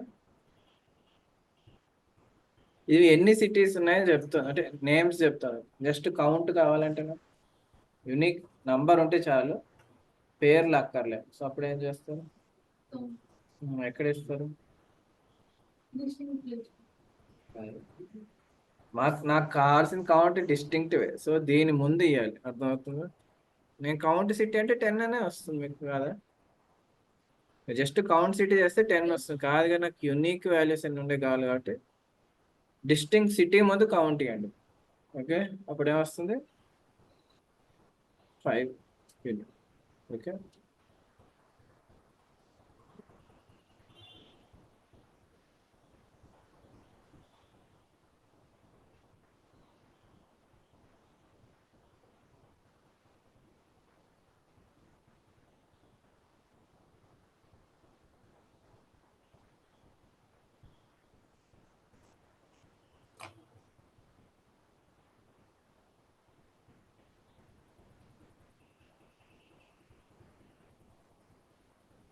ఇవి ఎన్ని సిటీస్ ఉన్నాయో చెప్తాను, అంటే నేమ్స్ చెప్తాను. జస్ట్ కౌంట్ కావాలంటే యూనిక్ నంబర్ ఉంటే చాలు, పేర్లు అక్కర్లేదు. సో అప్పుడు ఏం చేస్తారు? ఎక్కడ ఇస్తారు? నాకు కావాల్సిన కౌంట్ డిస్టింక్టివే, సో దీని ముందు ఇవ్వాలి. అర్థమవుతుందా? నేను కౌంట్ సిటీ అంటే 10 అనే వస్తుంది మీకు కాదా? జస్ట్ కౌంట్ సిటీ చేస్తే 10 వస్తుంది కాదు, కానీ నాకు యూనిక్ వాల్యూస్ ఎన్ని ఉండే కావాలి కాబట్టి డిస్టింక్ట్ సిటీ ముందు కౌంట్ ఇవ్వండి. ఓకే, అప్పుడు ఏమొస్తుంది? 5 unique. Okay,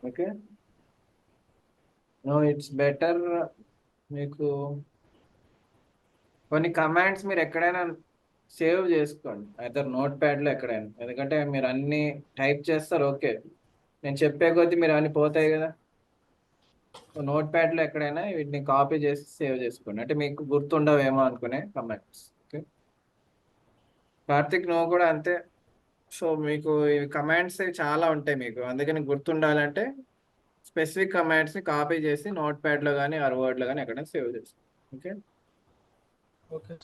okay, no it's better. మీకు కొన్ని కమాండ్స్ మీరు ఎక్కడైనా సేవ్ చేసుకోండి, అయితే నోట్ ప్యాడ్లో ఎక్కడైనా, ఎందుకంటే మీరు అన్ని టైప్ చేస్తారు. ఓకే, నేను చెప్పే కొద్దీ మీరు అన్ని పోతాయి కదా. నోట్ ప్యాడ్లో ఎక్కడైనా వీటిని కాపీ చేసి సేవ్ చేసుకోండి, అంటే మీకు గుర్తుండవేమో అనుకునే కమాండ్స్. ఓకే, కార్తిక్ నువ్వు కూడా అంతే. సో మీకు ఇవి కమాండ్స్ చాలా ఉంటాయి మీకు, అందుకని గుర్తుండాలంటే స్పెసిఫిక్ కమాండ్స్ని కాపీ చేసి నోట్ ప్యాడ్లో కానీ ఆర్ వర్డ్లో కానీ ఎక్కడైనా సేవ్ చేసుకోండి. ఓకే, ఓకే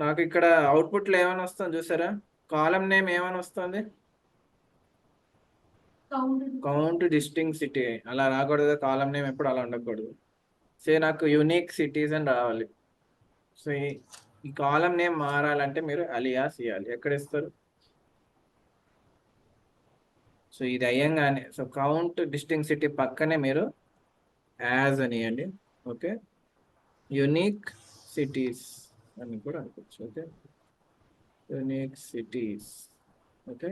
నాకు ఇక్కడ అవుట్పుట్లో ఏమైనా వస్తుంది చూసారా, కాలం నేమ్ ఏమైనా వస్తుంది, కౌంట్ డిస్టింగ్ సిటీ అలా రాకూడదు, కాలం నేమ్ ఎప్పుడు అలా ఉండకూడదు. నాకు యూనిక్ సిటీస్ అని రావాలి. సో ఈ కాలం నేమ్ మారాలంటే మీరు అలియాస్ ఇవ్వాలి. ఎక్కడ ఇస్తారు, సో ఇది అయ్యంగానే సో కౌంట్ డిస్టింగ్ సిటీ పక్కనే మీరు యాజ్ అని ఇవ్వండి. ఓకే, యునిక్ సిటీస్ అని కూడా అనుకోవచ్చు. Okay, unique cities. ఓకే,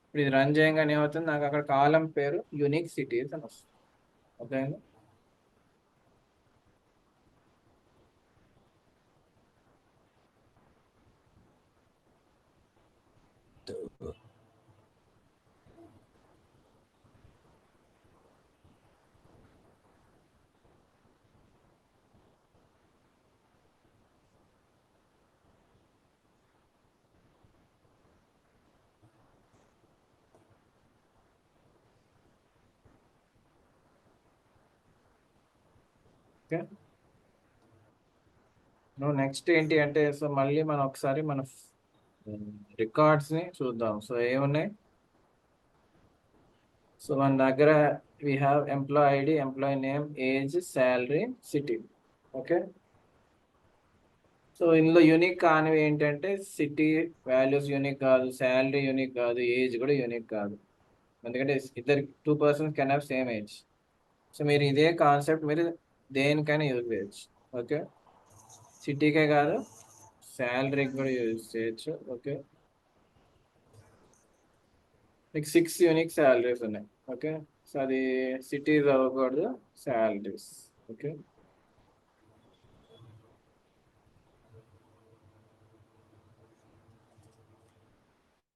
ఇప్పుడు ఇది రన్ చేయగానే ఏమవుతుంది, నాకు అక్కడ కాలం పేరు యునిక్ సిటీస్ అని వస్తుంది. Okay, okay. నువ్వు నెక్స్ట్ ఏంటి అంటే, సో మళ్ళీ మనం ఒకసారి మన రికార్డ్స్ని చూద్దాం. సో ఏమున్నాయి, సో మన దగ్గర we have employee ID, employee name, age, salary, city. Okay, so ఇందులో యూనిక్ కానివి ఏంటంటే సిటీ వాల్యూస్ యూనిక్ కాదు, శాలరీ యూనిక్ కాదు, ఏజ్ కూడా యూనిక్ కాదు, ఎందుకంటే ఇద్దరు 2 persons can have same age. So మీరు ఇదే కాన్సెప్ట్ మీరు దేనికైనా యూజ్ చేయొచ్చు. ఓకే, సిటీకే కాదు శాలరీకి కూడా యూజ్ చేయొచ్చు. ఓకే, మీకు 6 యూనిక్ శాలరీస్ ఉన్నాయి. ఓకే, సో అది సిటీస్ అవ్వకూడదు, salaries. Okay,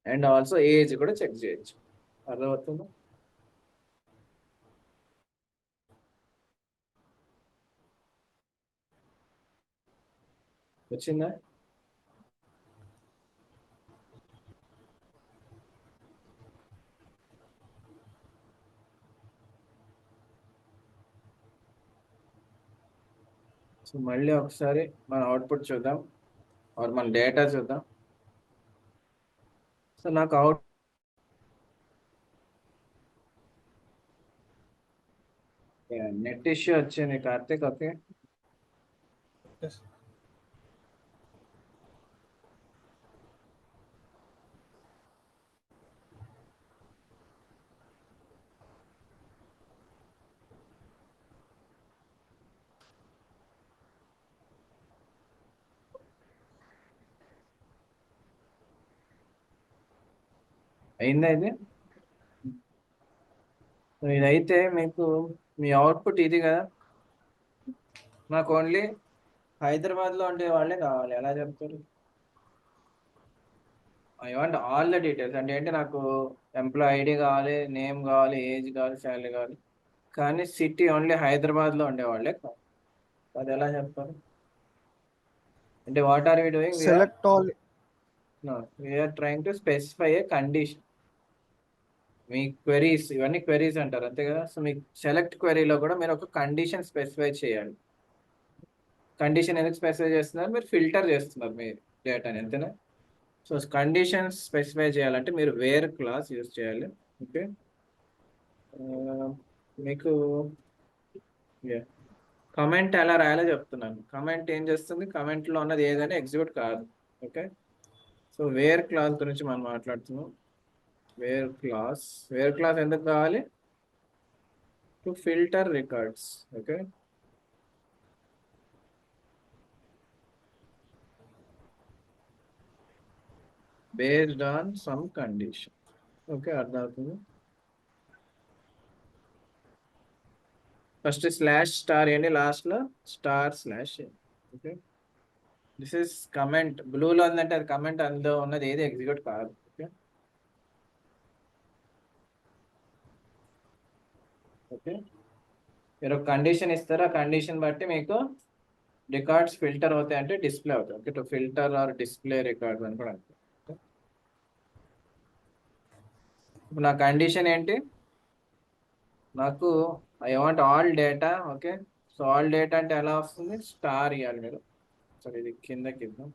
and also age కూడా చెక్ చేయొచ్చు. అర్థమవుతుందా, వచ్చిందా? సో మళ్ళీ ఒకసారి మన అవుట్పుట్ చూద్దాం, ఆర్ మన డేటా చూద్దాం. సో నాకు నెట్ ఇష్యూ వచ్చింది కార్తీక్. ఓకే, ఓకే అయిందా ఇది? సో ఇదైతే మీకు మీ అవుట్పుట్ ఇది కదా, నాకు ఓన్లీ హైదరాబాద్లో ఉండే వాళ్ళే కావాలి, ఎలా చెప్తారు? I want all the details, అంటే ఏంటి, నాకు ఎంప్లాయ్ ఐడి కావాలి, నేమ్ కావాలి, ఏజ్ కావాలి, శాలరీ కావాలి, కానీ సిటీ ఓన్లీ హైదరాబాద్లో ఉండేవాళ్ళే కావాలి. అది ఎలా చెప్తారు, అంటే what are we doing, select all. We're trying to specify a condition. మీ క్వెరీస్ ఇవన్నీ క్వెరీస్ అంటారు అంతే కదా, సో మీకు సెలెక్ట్ క్వెరీలో కూడా మీరు ఒక కండిషన్ స్పెసిఫై చేయాలి. కండిషన్ ఎందుకు స్పెసిఫై చేస్తున్నారు, మీరు ఫిల్టర్ చేస్తున్నారు మీ డేటాని, అంతేనా? సో కండిషన్స్ స్పెసిఫై చేయాలంటే మీరు వేర్ క్లాస్ యూజ్ చేయాలి. ఓకే, మీకు కమెంట్ ఎలా రాయాలో చెప్తున్నాను. కమెంట్ ఏం చేస్తుంది, కమెంట్లో ఉన్నది ఏదైనా ఎగ్జిక్యూట్ కాదు. ఓకే, సో వేర్ క్లాస్ గురించి మనం మాట్లాడుతున్నాం. వేర్ క్లాస్, వేర్ క్లాస్ ఎందుకు కావాలి, to filter records. Okay, based on some condition. Okay, అర్థమవుతుంది. ఫస్ట్ స్లాష్ స్టార్ ఏంటి, లాస్ట్ లో star slash. Okay, this is comment. బ్లూలో ఉందంటే అది కమెంట్, అందులో ఉన్నది ఏది ఎగ్జిక్యూట్ కాదు. ఓకే ఓకే, మీరు ఒక కండిషన్ ఇస్తారు, ఆ కండిషన్ బట్టి మీకు రికార్డ్స్ ఫిల్టర్ అవుతాయి అంటే డిస్ప్లే అవుతాయి. Okay, to filter or display records అని కూడా అంటారు. ఇప్పుడు నా కండిషన్ ఏంటి, నాకు I want all data. Okay, so all data అంటే ఎలా వస్తుంది, స్టార్ ఇవ్వాలి మీరు. సరే, ఇది కిందకి ఇద్దాం.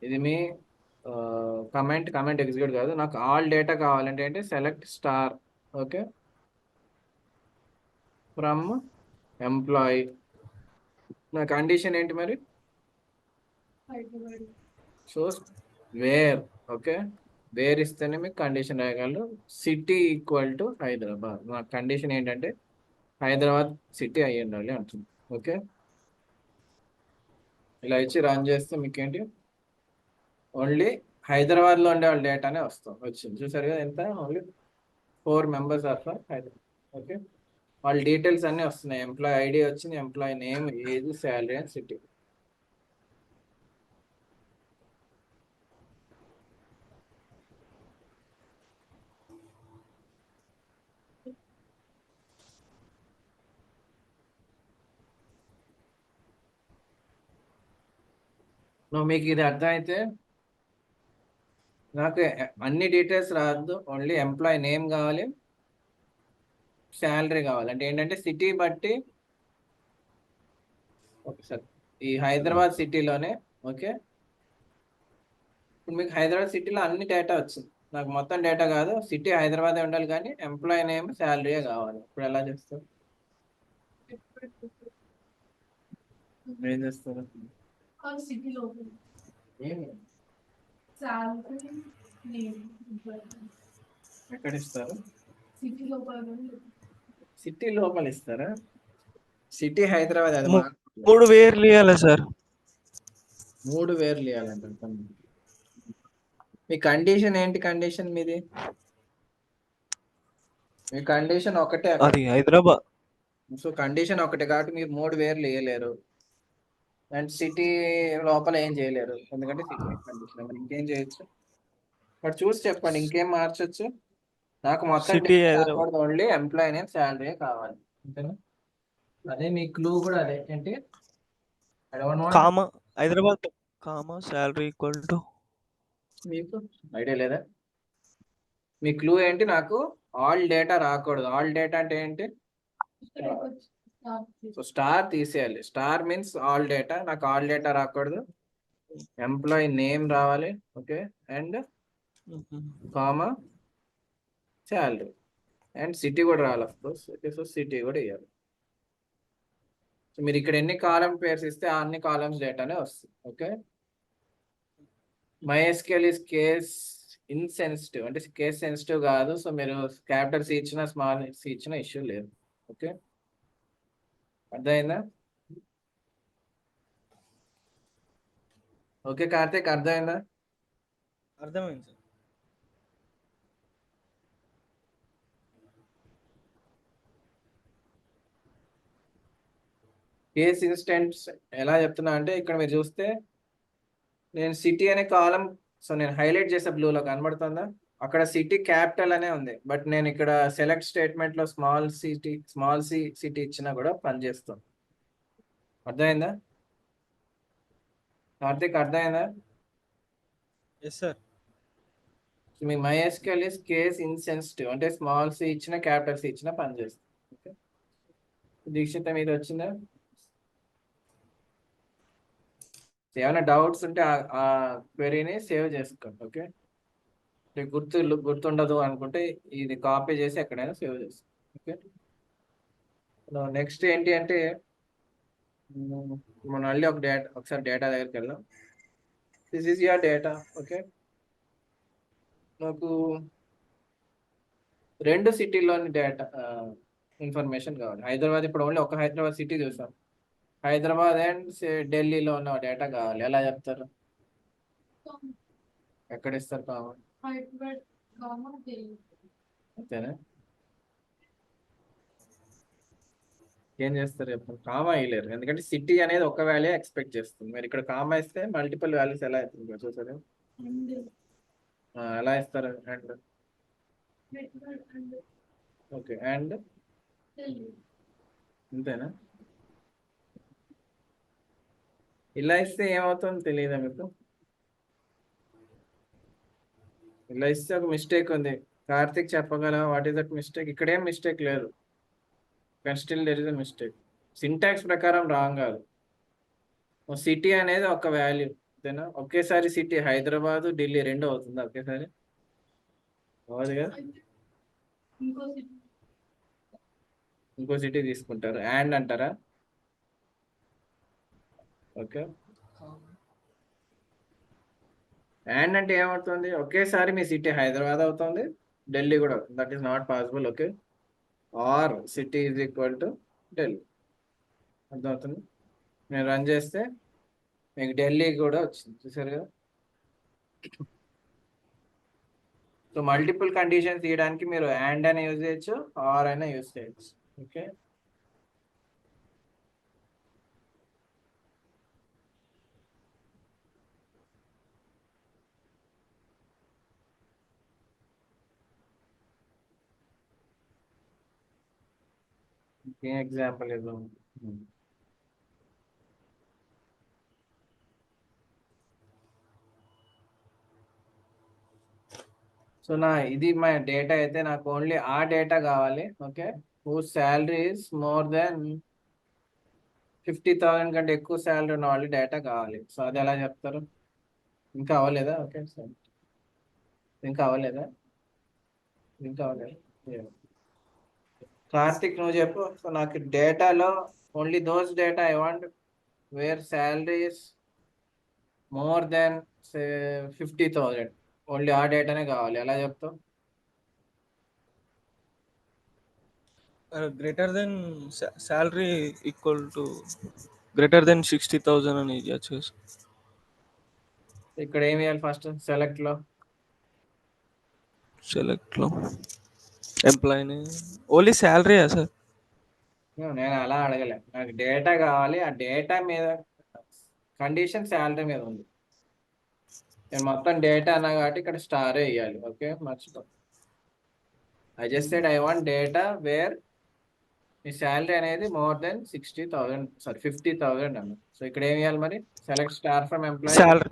ఇది మీ కమెంట్ ఎగ్జిక్యూట్ కాదు. నాకు ఆల్ డేటా కావాలంటే ఏంటి, select star. Okay, from employee. నా కండిషన్ ఏంటి మరి, సో వేర్. ఓకే, వేర్ ఇస్తేనే మీకు కండిషన్ రాయగలరు. City equal to Hyderabad. నా కండిషన్ ఏంటంటే హైదరాబాద్ సిటీ అయ్యి ఉండాలి అంటుంది. ఓకే, ఇలా ఇచ్చి రన్ చేస్తే మీకు ఏంటి, ఓన్లీ హైదరాబాద్లో ఉండే వాళ్ళ డేటానే వచ్చింది. చూసారు కదా, ఎంత, only 4 members are from Hyderabad. Okay, వాళ్ళ డీటెయిల్స్ అన్నీ వస్తున్నాయి. ఎంప్లాయీ ఐడి వచ్చింది, employee name, age, salary and city. నువ్వు మీకు ఇది అర్థమైతే, నాకు అన్ని డీటెయిల్స్ రావద్దు, ఓన్లీ ఎంప్లాయీ నేమ్ కావాలి, శాలరీ కావాలి. అంటే ఏంటంటే సిటీ బట్టి, ఓకే సార్, ఈ హైదరాబాద్ సిటీలోనే. ఓకే, ఇప్పుడు మీకు హైదరాబాద్ సిటీలో అన్ని డేటా వచ్చింది, నాకు మొత్తం డేటా కాదు, సిటీ హైదరాబాదే ఉండాలి కానీ ఎంప్లాయీ నేమ్ శాలరీయే కావాలి. ఇప్పుడు ఎలా చేస్తారు, ఏం చేస్తారు, ఏమి ఎక్కడ ఇస్తారు, సిటీ లోపల ఇస్తారా, సిటీ హైదరాబాద్ అది ము- మాకు 3 వేర్లు ఇవ్వాలి సార్. 3 వేర్లు ఇవ్వాలంట. మీ కండిషన్ ఏంటి, కండిషన్ మీది, మీ కండిషన్ ఒకటే అక్కడ. అది హైదరాబాద్. సో కండిషన్ ఒకటే కాబట్టి మీరు 3 వేర్లు వేయలేరు. అండ్ సిటీ లోపల ఏం చేయలేరు, ఎందుకంటే సిటీ కండిషన్. ఇంకేం చేయొచ్చు, బట్ చూసి చెప్పండి ఇంకేం మార్చొచ్చు. నాకు మొత్తం సిటీ డేటా హైదరాబాద్. రాకూడదు, ఓన్లీ ఎంప్లాయీ నేమ్ శాలరీ కావాలి. అంతేనా, అదే మీ క్లూ కూడా అదే ఏంటి, I don't want. Comma Hyderabad comma salary equal to. మీకు ఐడియా లేదా, మీ క్లూ ఏంటి, నాకు ఆల్ డేటా రాకూడదు. ఆల్ డేటా అంటే ఏంటి, సో స్టార్ తీసేయాలి. స్టార్ మీన్స్ ఆల్ డేటా, నాకు ఆల్ డేటా రాకూడదు, ఎంప్లాయీ నేమ్ రావాలి. Okay, and comma salary and city కూడా రావాలి of course. Okay, so city కూడా ఇవ్వాలి. సో మీరు ఇక్కడ ఎన్ని కాలమ్ పేర్స్ ఇస్తే అన్ని కాలమ్స్ డేటానే వస్తుంది. Okay, MySQL is case insensitive, అంటే కేస్ సెన్సిటివ్ కాదు. సో మీరు క్యాపిటల్ సి ఇచ్చినా స్మాల్ సి ఇచ్చినా ఇష్యూ లేదు. ఓకే, అర్థమైందా, ఓకే కార్తీక్, అర్థమైందా. అర్థమైంది సార్. కేస్ ఇన్స్టెంట్స్ ఎలా చెప్తున్నా అంటే, ఇక్కడ మీరు చూస్తే నేను సిటీ అనే కాలం, సో నేను హైలైట్ చేసే బ్లూలో కనబడుతుందా, అక్కడ సిటీ క్యాపిటల్ అనే ఉంది. బట్ నేను ఇక్కడ సెలెక్ట్ స్టేట్మెంట్ లో స్మాల్ సిటీ ఇచ్చినా కూడా పనిచేస్తుంది. అర్థమైందా కార్తీక్, అర్థమైందా. Yes sir. మీ MySQL ఇస్ కేస్ ఇన్సెన్సిటివ్, అంటే స్మాల్ సి ఇచ్చిన క్యాపిటల్ సి ఇచ్చిన పనిచేస్తుంది. ఓకే, దీక్షిత మీద వచ్చిందా, ఏమైనా డౌట్స్ ఉంటే ఆ క్వెరీని సేవ్ చేసుకోండి. ఓకే, మీకు గుర్తుండదు అనుకుంటే ఇది కాపీ చేసి ఎక్కడైనా సేవ్ చేసుకోండి. ఓకే, నెక్స్ట్ ఏంటి అంటే, మనం మళ్ళీ ఒకసారి డేటా దగ్గరికి వెళ్దాం. This is your data. Okay, నాకు 2 సిటీలోని డేటా ఇన్ఫర్మేషన్ కావాలి. హైదరాబాద్, ఇప్పుడు ఓన్లీ ఒక హైదరాబాద్ సిటీ చూసాం, హైదరాబాద్ అండ్ ఢిల్లీలో ఉన్న డేటా కావాలి. ఎలా చెప్తారు, ఎక్కడ ఇస్తారు కామన్? అంతేనా? ఏం చేస్తారు చెప్పండి? కామా వేయలేరు, ఎందుకంటే సిటీ అనేది ఒక వాల్యూ ఎక్స్పెక్ట్ చేస్తుంది. మీరు ఇక్కడ కామా ఇస్తే మల్టిపుల్ వాల్యూస్ ఎలా అవుతుంది చూసారు? ఎలా ఇస్తారు? అండ్ ఓకే, అండ్ అంతేనా? ఇలా ఇస్తే ఏమవుతుందో తెలియదా మీకు? ఇలా ఇస్తే ఒక మిస్టేక్ ఉంది. కార్తిక్ చెప్పగల వాట్ ఈస్ దట్ మిస్టేక్? ఇక్కడ ఏం మిస్టేక్ లేదు, కానీ still there is a mistake. Syntax ప్రకారం రాంగ్ కాదు. సిటీ అనేది ఒక వాల్యూ, అంతేనా? ఒకేసారి సిటీ హైదరాబాద్ ఢిల్లీ రెండు అవుతుంది ఒకేసారి? అవ్వదు కదా. ఇంకో సిటీ తీసుకుంటారు, అండ్ అంటారా? ఓకే, అండ్ అంటే ఏమవుతుంది? ఒకేసారి మీ సిటీ హైదరాబాద్ అవుతుంది, ఢిల్లీ కూడా అవుతుంది. That is not possible. Okay, or city is equal to Delhi. అర్థమవుతుంది? నేను రన్ చేస్తే మీకు ఢిల్లీ కూడా వచ్చింది, చూసారు కదా. సో మల్టిపుల్ కండిషన్స్ తీయడానికి మీరు అండ్ అయినా యూజ్ చేయొచ్చు, ఆర్ అయినా యూజ్ చేయొచ్చు. ఓకే, ఇంకేం ఎగ్జాంపుల్ ఇద్దాం? సో ఇది మా డేటా అయితే నాకు ఓన్లీ ఆ డేటా కావాలి. Okay, who salary is more than 50,000 కంటే ఎక్కువ శాలరీ ఉన్న వాళ్ళు డేటా కావాలి. సో అది ఎలా చెప్తారు? ఇంకా అవ్వలేదా? ఓకే సార్, ఇంకా అవ్వలేదా? ఇంకా అవ్వలేదు. కార్తిక్ నువ్వు చెప్పు. సో నాకు డేటాలో only those data I want wear salary is more than 50,000, only ఆ డేటానే కావాలి. ఎలా చెప్తావు? Greater than salary equal to greater then 60,000 అని ఇవ్వచ్చు. ఇక్కడ ఏమి చేయాలి? ఫస్ట్ సెలెక్ట్ లో సెలెక్ట్లో ఎంప్లాయీని ఓన్లీ శాలరీయా సార్? నేను అలా అడగలే, నాకు డేటా కావాలి. ఆ డేటా మీద కండిషన్ శాలరీ మీద ఉంది. నేను మొత్తం డేటా అన్నా కాబట్టి ఇక్కడ స్టార్ వేయాలి. ఓకే, మర్చిపో. I just said I want data where మీ శాలరీ అనేది మోర్ దెన్ 60,000, సారీ 50,000 అన్న. సో ఇక్కడ ఏం చేయాలి మరి? Select star from employee. Salary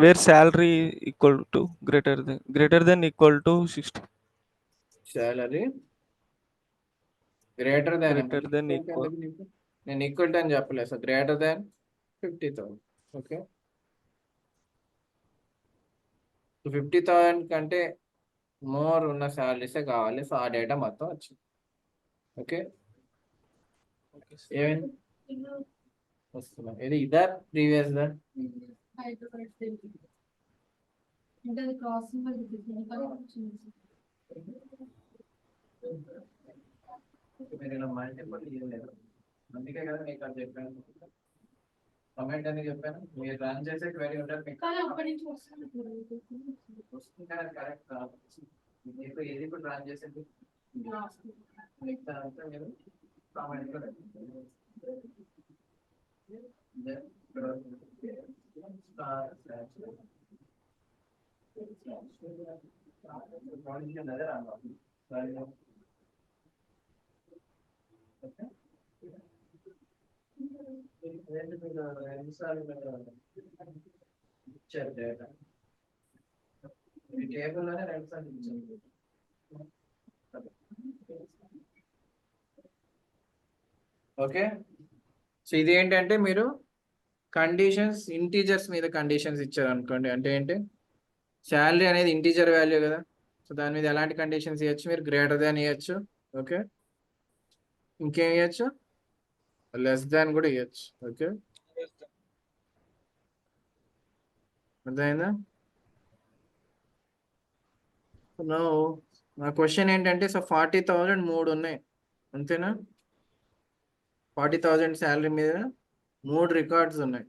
where salary equal to greater than equal to 60. Salary greater than equal. నేను ఈక్వల్ టు అని చెప్పలేదు. So greater than 50,000. ఓకే, 50,000 కంటే మోర్ ఉన్న శాలరీసే కావాలి. సో ఆ డేటా మొత్తం వచ్చింది. ఓకే, ఏమైంది? వస్తున్నా. ఇది ఇదా ప్రీవియస్ దా? మీరు ఇలా మల్టిపుల్ ఇవ్వలేదు, అందుకే కదా మీకు అది చెప్పాను. కమెంట్ అని చెప్పాను. మీరు రన్ చేసే క్వెరీ ఉంటుంది మీకు వస్తుంది కానీ కరెక్ట్ కాదు. మీకు ఏది ఇప్పుడు రన్ చేసేది అంతా మీరు కామెంట్ లో పెట్టండి. ఇచ్చారు డేటా ఈ టేబుల్ లోనే 2 సార్లు ఇచ్చారు. ఓకే, సో ఇది ఏంటంటే మీరు కండిషన్స్ ఇంటీజర్స్ మీద కండిషన్స్ ఇచ్చారు అనుకోండి. అంటే ఏంటి? శాలరీ అనేది ఇంటీజర్ వాల్యూ కదా. సో దాని మీద ఎలాంటి కండిషన్స్ ఇవ్వచ్చు? మీరు గ్రేటర్ దాన్ ఇవ్వచ్చు. ఓకే, ఇంకేం ఇవ్వచ్చు? లెస్ దాన్ కూడా ఇవ్వచ్చు. ఓకే, అర్థమైందా? నా క్వశ్చన్ ఏంటంటే, సో 40,000 3 ఉన్నాయి, అంతేనా? 40,000 శాలరీ మీద 3 రికార్డ్స్ ఉన్నాయి.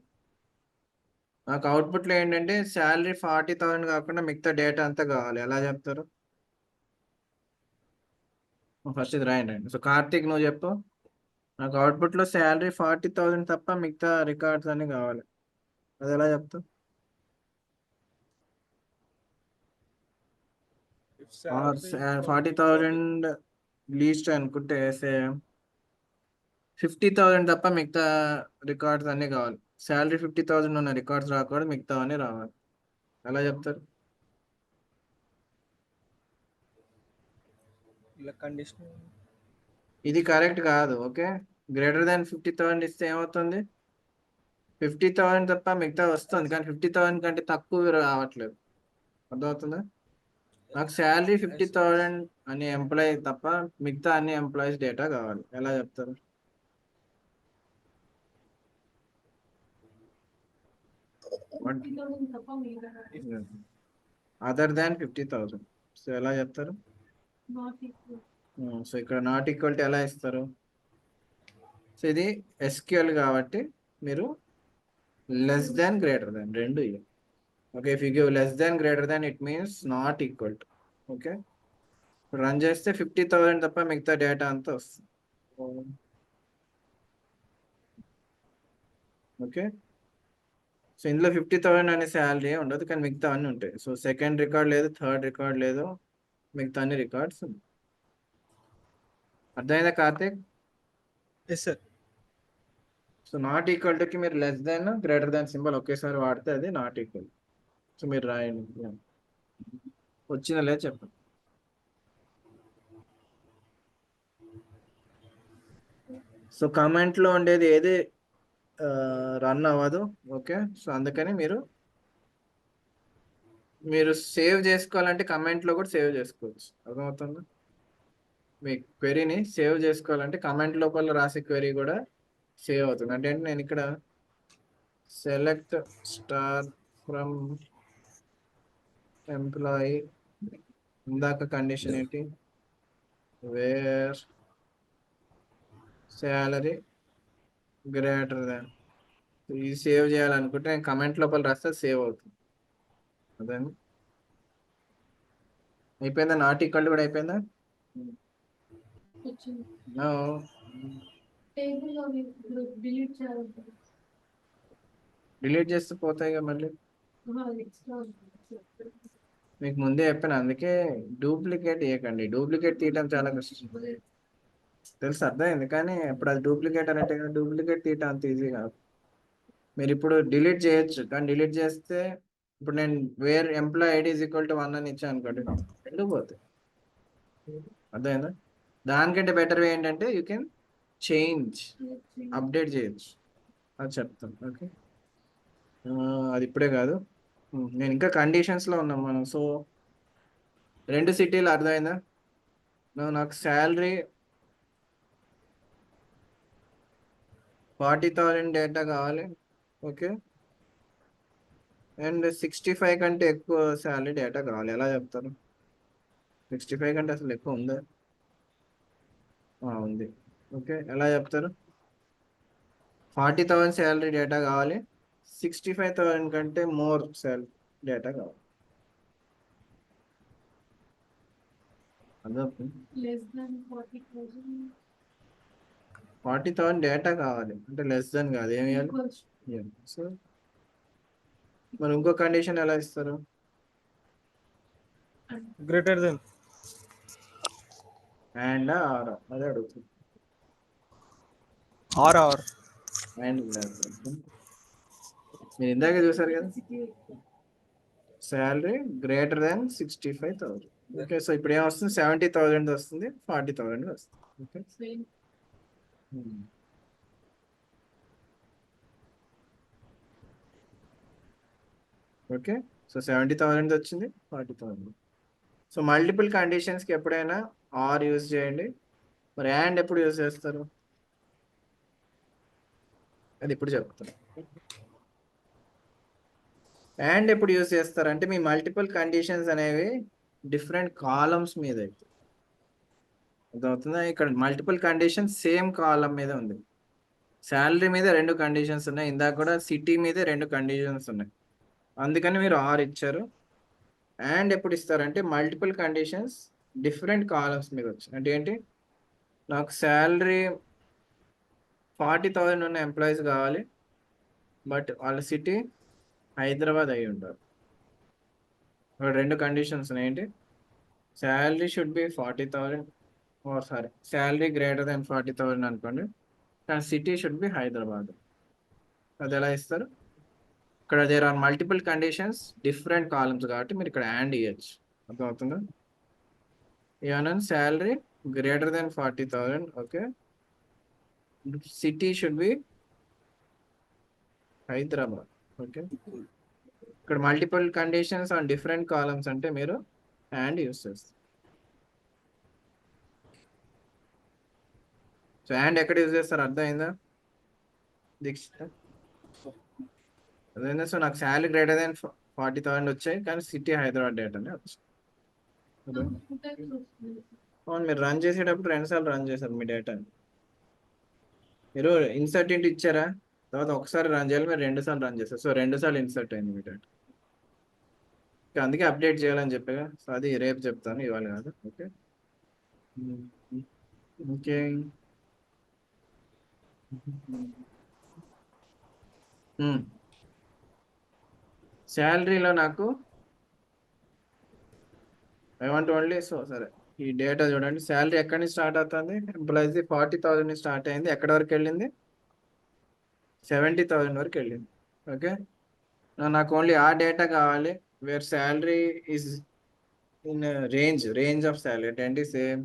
నాకు అవుట్పుట్లో ఏంటంటే శాలరీ 40,000 కాకుండా మిగతా డేటా అంతా కావాలి. ఎలా చెప్తారు? ఫస్ట్ ఇది రాయండి. సో కార్తీక్ నువ్వు చెప్పు. నాకు అవుట్పుట్లో శాలరీ 40,000 తప్ప మిగతా రికార్డ్స్ అన్ని కావాలి. అది ఎలా చెప్తావు? If salary for 40,000 లీస్ట్ అనుకుంటే 50,000 తప్ప మిగతా రికార్డ్స్ అన్ని కావాలి. శాలరీ 50,000 ఉన్న రికార్డ్స్ రాకూడదు, మిగతా అన్ని రావాలి. ఎలా చెప్తారు? ఇలా కండిషన్ ఇది కరెక్ట్ కాదు. ఓకే, గ్రేటర్ దాన్ 50,000 ఇస్తే ఏమవుతుంది? 50,000 తప్ప మిగతా వస్తుంది, కానీ 50,000 కంటే తక్కువ రావట్లేదు. అర్థమవుతుందా? నాకు శాలరీ 50,000 అనే ఎంప్లాయీ తప్ప మిగతా అన్ని ఎంప్లాయీస్ డేటా కావాలి. ఎలా చెప్తారు? Other than 50,000. సో ఎలా చెప్తారు? సో ఇక్కడ నాట్ ఈక్వల్ టు ఎలా ఇస్తారు? సో ఇది ఎస్క్యూఎల్ కాబట్టి మీరు లెస్ దాన్ గ్రేటర్ దాన్ రెండు ఇవ్వాలి. Okay, if you give less than greater than it means not equal to. Okay, run చేస్తే 50,000 తప్ప మిగతా డేటా అంతా వస్తుంది. ఓకే, సో ఇందులో 50,000 అనే శాలరీ ఉండదు, కానీ మిగతా అన్నీ ఉంటాయి. సో సెకండ్ రికార్డ్ లేదు, థర్డ్ రికార్డ్ లేదు, మిగతా అన్ని రికార్డ్స్ ఉన్నాయి. అర్థమైందా Karthik? Yes sir. So not equal టుకి మీరు less than greater than symbol ఒకేసారి వాడితే అది నాట్ ఈక్వల్. సో మీరు రాయండి. వచ్చిందా లేదు చెప్పండి. సో కమెంట్లో ఉండేది ఏది రన్ అవ్వదు. ఓకే, సో అందుకని మీరు సేవ్ చేసుకోవాలంటే కమెంట్లో కూడా సేవ్ చేసుకోవచ్చు. అర్థమవుతుందా? మీ క్వెరీని సేవ్ చేసుకోవాలంటే కమెంట్ లోపల రాసే క్వెరీ కూడా సేవ్ అవుతుంది. అంటే నేను ఇక్కడ సెలెక్ట్ స్టార్ ఫ్రమ్ ఎంప్లాయీ, ఇందాక కండిషన్ ఏంటి? వేర్ శాలరీ గ్రేటర్ దాన్. ఇది సేవ్ చేయాలనుకుంటే నేను కమెంట్ లోపల రాస్తే సేవ్ అవుతుంది. అదే అయిపోయిందా? నాట్ ఈక్వల్ కూడా అయిపోయిందా? No. డిలీట్ చేస్తే పోతాయిగా మళ్ళీ. మీకు ముందే చెప్పాను, అందుకే డూప్లికేట్ చేయకండి. డూప్లికేట్ తీయటం చాలా కష్టం తెలుసు, అర్థమైంది. కానీ ఇప్పుడు అది డూప్లికేట్ అంటే డూప్లికేట్ తీయటం అంత ఈజీ కాదు. మీరు ఇప్పుడు డిలీట్ చేయొచ్చు, కానీ డిలీట్ చేస్తే ఇప్పుడు నేను where employee ID is equal to 1 అని ఇచ్చాను అనుకోండి, రెండు పోతాయి. అర్థమైందా? దానికంటే బెటర్ వే ఏంటంటే యూ కెన్ చేంజ్, అప్డేట్ చేయొచ్చు. అది చెప్తాను. ఓకే, అది ఇప్పుడే కాదు, నేను ఇంకా కండిషన్స్లో ఉన్నాం మనం. సో 2 సిటీలు అర్థమైందా? నాకు శాలరీ 40,000 డేటా కావాలి. ఓకే, అండ్ 65 కంటే ఎక్కువ శాలరీ డేటా కావాలి. ఎలా చెప్తారు? 65 కంటే అసలు ఎక్కువ ఉందా? ఉంది. ఓకే, ఎలా చెప్తారు? 40,000 శాలరీ డేటా కావాలి, 65,000 కంటే మోర్ శాలరీ డేటా కావాలి. అర్థం? 40,000 డేటా కావాలి అంటే లెస్ దాన్ కాదు, ఏమి ఇవ్వాలి? సో మరి ఇంకో కండిషన్ ఎలా ఇస్తారు? గ్రేటర్ దెన్ అండ్ ఆర్, అదే అడుగుతుంది. ఆర్ అండ్ మీరు ఇందాక చూసారు కదా, శాలరీ గ్రేటర్ దాన్ 65,000. ఓకే, సో ఇప్పుడు ఏమొస్తుంది? 70,000 వస్తుంది, 40,000 వస్తుంది. ఓకే, ఓకే, సో 70,000 వచ్చింది, 40,000. సో మల్టిపుల్ కండిషన్స్కి ఎప్పుడైనా ఆర్ యూజ్ చేయండి. మరి అండ్ ఎప్పుడు యూజ్ చేస్తారు? అది ఇప్పుడు చెప్తాను. అండ్ ఎప్పుడు యూజ్ చేస్తారంటే మీ మల్టిపుల్ కండిషన్స్ అనేవి డిఫరెంట్ కాలమ్స్ మీద అయితే అర్థమవుతుందా? ఇక్కడ మల్టిపుల్ కండిషన్స్ సేమ్ కాలం మీద ఉంది. శాలరీ మీద 2 కండిషన్స్ ఉన్నాయి, ఇందాక కూడా సిటీ మీద 2 కండిషన్స్ ఉన్నాయి. అందుకని మీరు ఆర్ ఇచ్చారు. అండ్ ఎప్పుడు ఇస్తారంటే మల్టిపుల్ కండిషన్స్ డిఫరెంట్ కాలమ్స్ మీద వచ్చి అంటే ఏంటి, నాకు శాలరీ 40,000 ఉన్న ఎంప్లాయీస్ కావాలి, బట్ వాళ్ళ సిటీ హైదరాబాద్ అయి ఉంటారు. ఇక్కడ 2 కండిషన్స్ ఉన్నాయి. ఏంటి, salary should be 40,000 or sorry salary greater than 40,000 అనుకోండి, కానీ సిటీ షుడ్ బి హైదరాబాద్. అది ఎలా ఇస్తారు, ఇక్కడ there are multiple conditions different columns కాబట్టి మీరు ఇక్కడ యాడ్ ఇవ్వచ్చు. అర్థమవుతుందా, ఏమన్నా salary greater than 40,000, okay, city should be Hyderabad. Okay, ఇక్కడ multiple conditions on different columns అంటే మీరు అండ్ యూస్ చేస్తారు. సో అండ్ ఎక్కడ యూజ్ చేస్తారు అర్థమైందా దీక్షిత్? అదైందా? సో నాకు శాలరీ గ్రేటర్ దాన్ 40,000 వచ్చాయి, కానీ సిటీ హైదరాబాద్ డేటానే వచ్చాయి. అవును, మీరు రన్ చేసేటప్పుడు 2 సార్లు రన్ చేశారు మీ డేటాని. మీరు ఇన్సర్ట్ ఇంటి ఇచ్చారా, తర్వాత ఒకసారి రన్ చేయాలి, మీరు 2 సార్లు రన్ చేస్తారు. సో 2 సార్లు ఇన్సర్ట్ అయింది మీ డేటా. అందుకే అప్డేట్ చేయాలని చెప్పగా, సో అది రేపు చెప్తాను, ఇవాళ కాదు. Okay, okay. శాలరీలో నాకు ఐ వాంట్ ఓన్లీ, సో సరే ఈ డేటా చూడండి. శాలరీ ఎక్కడి నుంచి స్టార్ట్ అవుతుంది, ఎంప్లాయీస్ 40,000 నుంచి స్టార్ట్ అయింది, ఎక్కడి వరకు వెళ్ళింది, 70,000 వరకు వెళ్ళింది. ఓకే, నాకు ఓన్లీ ఆ డేటా కావాలి, wear salary is in range of salary ఏంటి, సేమ్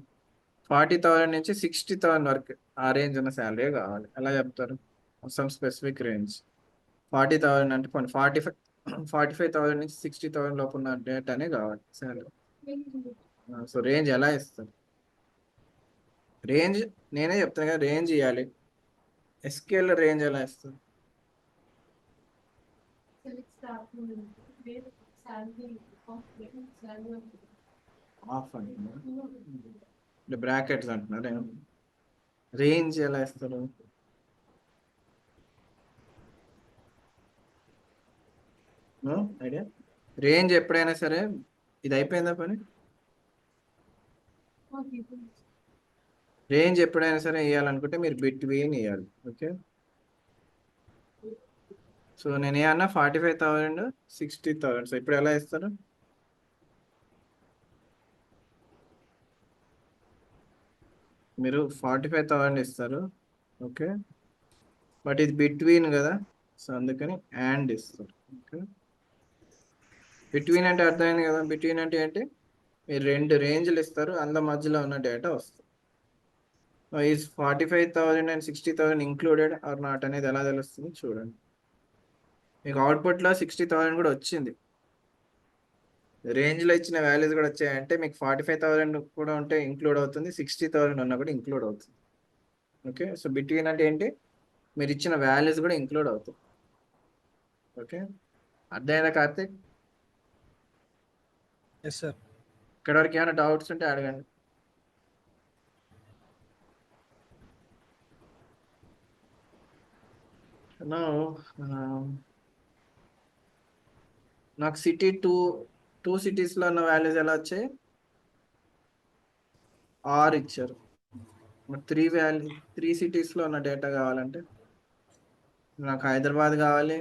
40,000 నుంచి 60,000 వరకు ఆ రేంజ్ ఉన్న శాలరీ కావాలి. ఎలా చెప్తారు, సమ్ స్పెసిఫిక్ రేంజ్. 40,000 అంటే 45,000 నుంచి 60,000 లోపు ఉన్న డేటానే కావాలి శాలరీ. సో రేంజ్ ఎలా ఇస్తారు, రేంజ్ నేనే చెప్తాను కదా, రేంజ్ ఇవ్వాలి. ఎస్క్యూఎల్ రేంజ్ ఎలా ఇస్తుంది, ఆఫ్ అంటే బ్రాకెట్స్ అంటున్నారు, రేంజ్ ఎలా ఇస్తారు, ఐడియా. రేంజ్ ఎప్పుడైనా సరే, ఇది అయిపోయిందా పని, రేంజ్ ఎప్పుడైనా సరే ఇవ్వాలనుకుంటే మీరు బిట్వీన్ ఇవ్వాలి. ఓకే, సో నేను ఏమన్నా 45,000 60,000, సో ఇప్పుడు ఎలా ఇస్తారు, మీరు 45,000 ఇస్తారు. ఓకే, బట్ ఇది బిట్వీన్ కదా, సో అందుకని అండ్ ఇస్తారు. ఓకే, బిట్వీన్ అంటే అర్థమైంది కదా, బిట్వీన్ అంటే ఏంటి, మీరు 2 రేంజ్లు ఇస్తారు, అందులో మధ్యలో ఉన్న డేటా వస్తుంది. Is 45,000 and 60,000 included or not అనేది ఎలా తెలుస్తుంది చూడండి. మీకు అవుట్పుట్లో 60,000 కూడా వచ్చింది, రేంజ్లో ఇచ్చిన వాల్యూస్ కూడా వచ్చాయంటే మీకు 45,000 కూడా ఉంటే ఇంక్లూడ్ అవుతుంది, 60,000 ఉన్నా కూడా ఇంక్లూడ్ అవుతుంది. ఓకే, సో బిట్వీన్ అంటే ఏంటి, మీరు ఇచ్చిన వాల్యూస్ కూడా ఇంక్లూడ్ అవుతాయి. ఓకే, అర్థమైందా కార్తిక్? Yes sir. ఇక్కడ వరకు ఏమైనా డౌట్స్ ఉంటే అడగండి. నాకు సిటీ టూ సిటీస్లో ఉన్న వాల్యూస్ ఎలా వచ్చాయి, ఆర్ ఇచ్చారు. మరి 3 సిటీస్లో ఉన్న డేటా కావాలంటే నాకు హైదరాబాద్ కావాలి,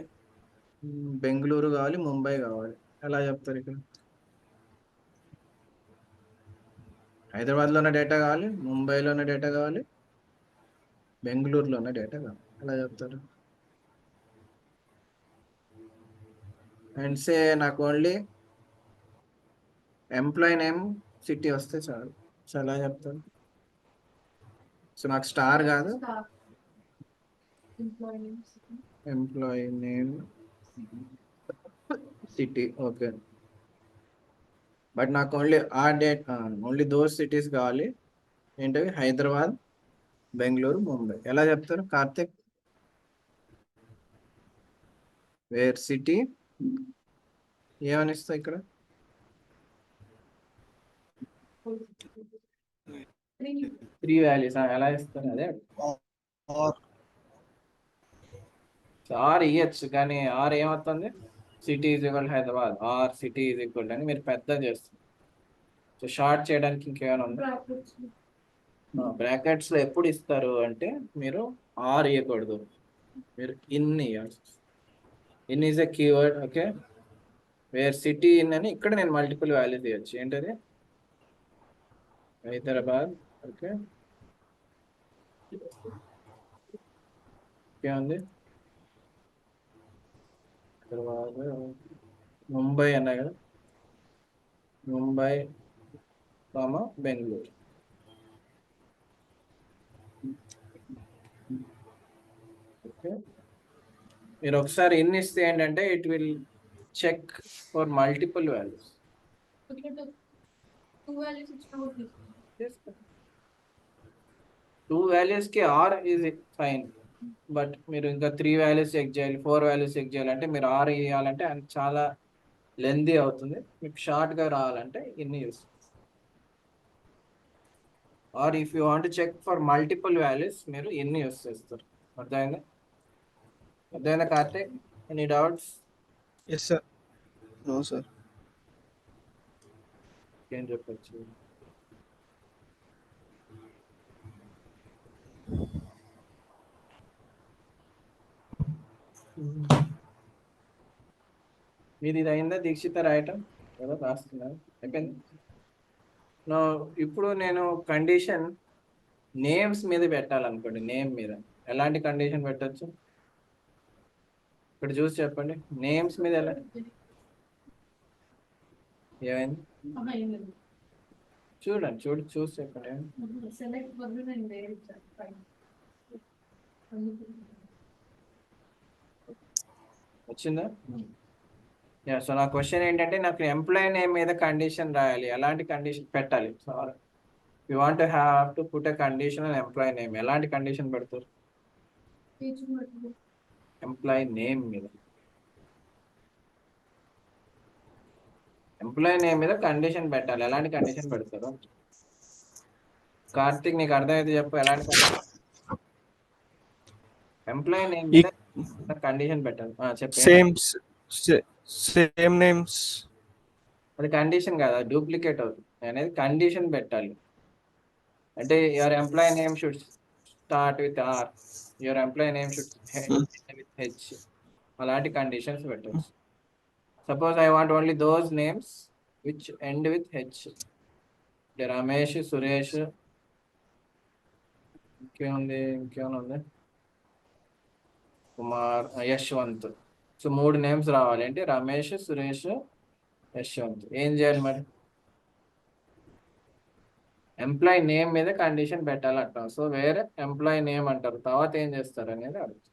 బెంగళూరు కావాలి, ముంబై కావాలి. ఎలా చెప్తారు, ఇక్కడ హైదరాబాద్లో ఉన్న డేటా కావాలి, ముంబైలో ఉన్న డేటా కావాలి, బెంగళూరులో ఉన్న డేటా కావాలి. ఎలా చెప్తారు, అండ్ సే నాకు ఓన్లీ ఎంప్లాయీ నేమ్ సిటీ వస్తే చాలు. సో ఎలా చెప్తారు, సో నాకు స్టార్ కాదు, employee name city. Okay, but నాకు ఓన్లీ ఆ డేట్ ఓన్లీ దోస్ సిటీస్ కావాలి, ఏంటవి, హైదరాబాద్, బెంగళూరు, ముంబై. ఎలా చెప్తారు కార్తిక్, వేర్ సిటీ ఏమని ఇస్తా ఇక్కడ, 3 వాల్యూస్ ఎలా ఇస్తారు, అదే ఆర్ ఆర్ ఇయ్యచ్చు, కానీ ఆర్ ఏమవుతుంది, city is equal Hyderabad or city is equal అని మీరు పెద్ద చేస్తారు. సో షార్ట్ చేయడానికి ఇంకేమైనా ఉందా? బ్రాకెట్స్ లో ఎప్పుడు ఇస్తారు అంటే మీరు ఆర్ ఇవ్వకూడదు, మీరు ఇన్ ఇవ్వాలి. In is a keyword. Okay, where city in అని ఇక్కడ నేను మల్టిపుల్ వాల్యూస్ ఇవ్వచ్చు. ఏంటది? హైదరాబాద్. ఓకే, ఉంది హైదరాబాద్, ముంబై అన్నా కదా, ముంబై బెంగళూరు. ఓకే, మీరు ఒకసారి ఇన్ ఇస్తే ఏంటంటే it will check for multiple values. Two values కి ఆర్ ఈజ్ ఫైన్, బట్ మీరు ఇంకా 3 వాల్యూస్ చెక్ చేయాలి, 4 వాల్యూస్ చెక్ చేయాలంటే మీరు ఆర్ ఇవ్వాలంటే అది చాలా లెంతీ అవుతుంది. మీకు షార్ట్ గా రావాలంటే ఇన్ని uses. Or if you want check for multiple values మీరు ఎన్ని యూస్ చేస్తారు. అర్థమైందా? అర్థమైందా Karthik? Any doubts? Yes sir. No sir. ఏం చెప్పచ్చు? మీది ఇది అయిందా దీక్షిత రాయటం? ఏదో రాస్తున్నారు, అయిపోయింది. ఇప్పుడు నేను కండిషన్ నేమ్స్ మీద పెట్టాలనుకోండి. నేమ్ మీద ఎలాంటి కండిషన్ పెట్టచ్చు? ఇక్కడ చూసి చెప్పండి. నేమ్స్ మీద ఎలా? ఏమైంది చూడండి, చూసి చెప్పండి. వచ్చిందా? సో నా క్వశ్చన్ ఏంటంటే నాకు ఎంప్లాయీ నేమ్ మీద కండిషన్ రాయాలి, ఎలాంటి కండిషన్ పెట్టాలి? So you want to have to put a condition on employee name. ఎలాంటి కండిషన్ పెడతారు ఎంప్లాయీ నేమ్ మీద? ఎంప్లాయీ నేమ్ మీద కండిషన్ పెట్టాలి, ఎలాంటి కండిషన్ పెడతారు? కార్తిక్ నీకు అర్థమైతే చెప్పు, ఎలాంటి ఎంప్లాయీ నేమ్ మీద కండిషన్ పెట్టాలి. Same names. అది కండిషన్ కాదు, డూప్లికేట్ అవుతుంది. అనేది కండిషన్ పెట్టాలి. అంటే your employee name should start with R, your employee name should with H. అలాంటి కండిషన్స్ పెట్టచ్చు. Suppose I want only those names which end with H. Ramesh, Suresh, ఇంకేమైనా ఉంది, కుమార్, యశ్వంత్. సో 3 నేమ్స్ రావాలి. అంటే రమేష్, సురేష్, యశ్వంత్. ఏం చేయాలి మరి? ఎంప్లాయీ నేమ్ మీద కండిషన్ పెట్టాలంటాం. సో వేరే ఎంప్లాయీ నేమ్ అంటారు, తర్వాత ఏం చేస్తారు అనేది అడుగుతుంది.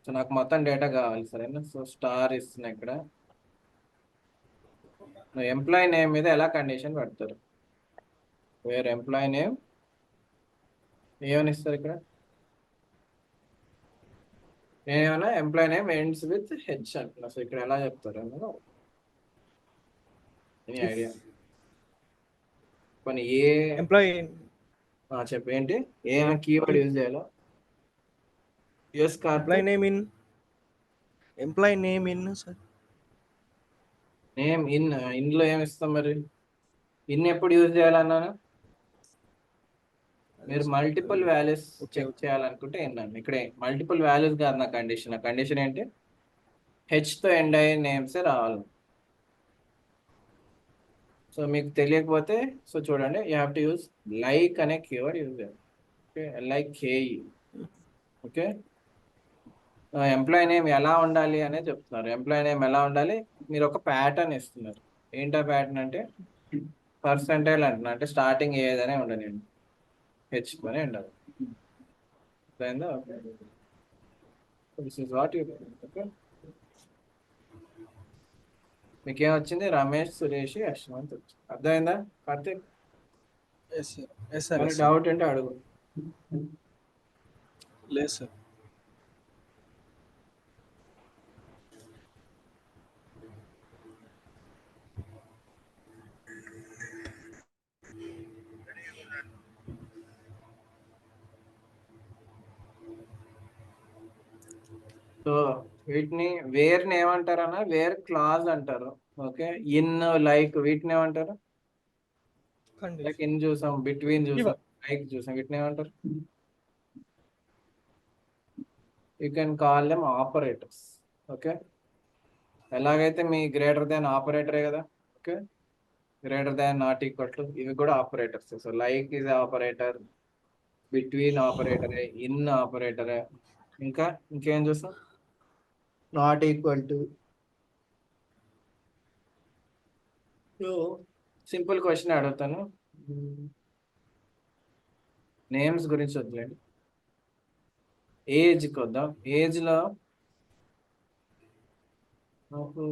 సో నాకు మొత్తం డేటా కావాలి, సరేనా? సో స్టార్ ఇస్తున్నా ఇక్కడ. నువ్వు ఎంప్లాయీ నేమ్ మీద ఎలా కండిషన్ పెడతారు? వేరే ఎంప్లాయీ నేమ్ ఏమని ఇస్తారు ఇక్కడ? నేనేమన్నా employee name ends with H అంటున్నా. సో ఇక్కడ ఎలా చెప్తారు అన్నది ఎనీ ఐడియా? కొన్ని ఏ ఎంప్లాయీ చెప్పు, ఏంటి ఏమైనా కీవర్డ్ యూజ్ చేయాలో? Employee name in sir. Name ఇన్లో ఏమి ఇస్తాం మరి? ఇన్ ఎప్పుడు యూజ్ చేయాలన్నాను? మీరు మల్టిపుల్ వాల్యూస్ చెక్ చేయాలనుకుంటే ఏంటండి, ఇక్కడ మల్టిపుల్ వాల్యూస్ కాదు నా కండిషన్. నా కండిషన్ ఏంటి? హెచ్తో ఎండ్ అయ్యే నేమ్సే రావాలి. సో మీకు తెలియకపోతే సో చూడండి, you have to use like అనే కీవర్డ్ యూజ్ చేయాలి. Okay, like K E. Okay, employee name ఎలా ఉండాలి అనేది చెప్తున్నారు. ఎంప్లాయీ నేమ్ ఎలా ఉండాలి? మీరు ఒక ప్యాటర్న్ ఇస్తున్నారు. ఏంటా ప్యాటర్న్ అంటే పర్సెంటైల్ అంటున్నా. అంటే స్టార్టింగ్ ఏదనే ఉండదు, హెచ్తోనే ఉండాలి. అర్థమైందా? This is what you. Okay, మీకేం వచ్చింది? రమేష్, సురేష్, యశ్వంత్ వచ్చింది. అర్థమైందా కార్తీక్? డౌట్ అంటే అడుగు. లేదు సార్. సో వీటిని వేర్ని ఏమంటారన్నా వేర్ క్లాజ్ అంటారు. ఓకే, ఇన్ లైక్ వీటిని ఏమంటారు? లైక్ కండిషన్ ఇన్ చూసాం, బిట్వీన్ ఇవ చూసాం, లైక్ చూసాం, వీటిని ఏమంటారు? You can call them operators. Okay, ఎలాగైతే మీ గ్రేటర్ దాన్ ఆపరేటరే కదా. Okay, greater than, not equal to, ఇవి కూడా operators. So like is operator, between ఆపరేటరే, ఇన్ ఆపరేటరే, ఇంకా ఇంకేం చూస్తాం? Not equal to. So simple question అడుగుతాను, నేమ్స్ గురించి వదిలేండి. ఏజ్కి వద్దాం. ఏజ్లో నాకు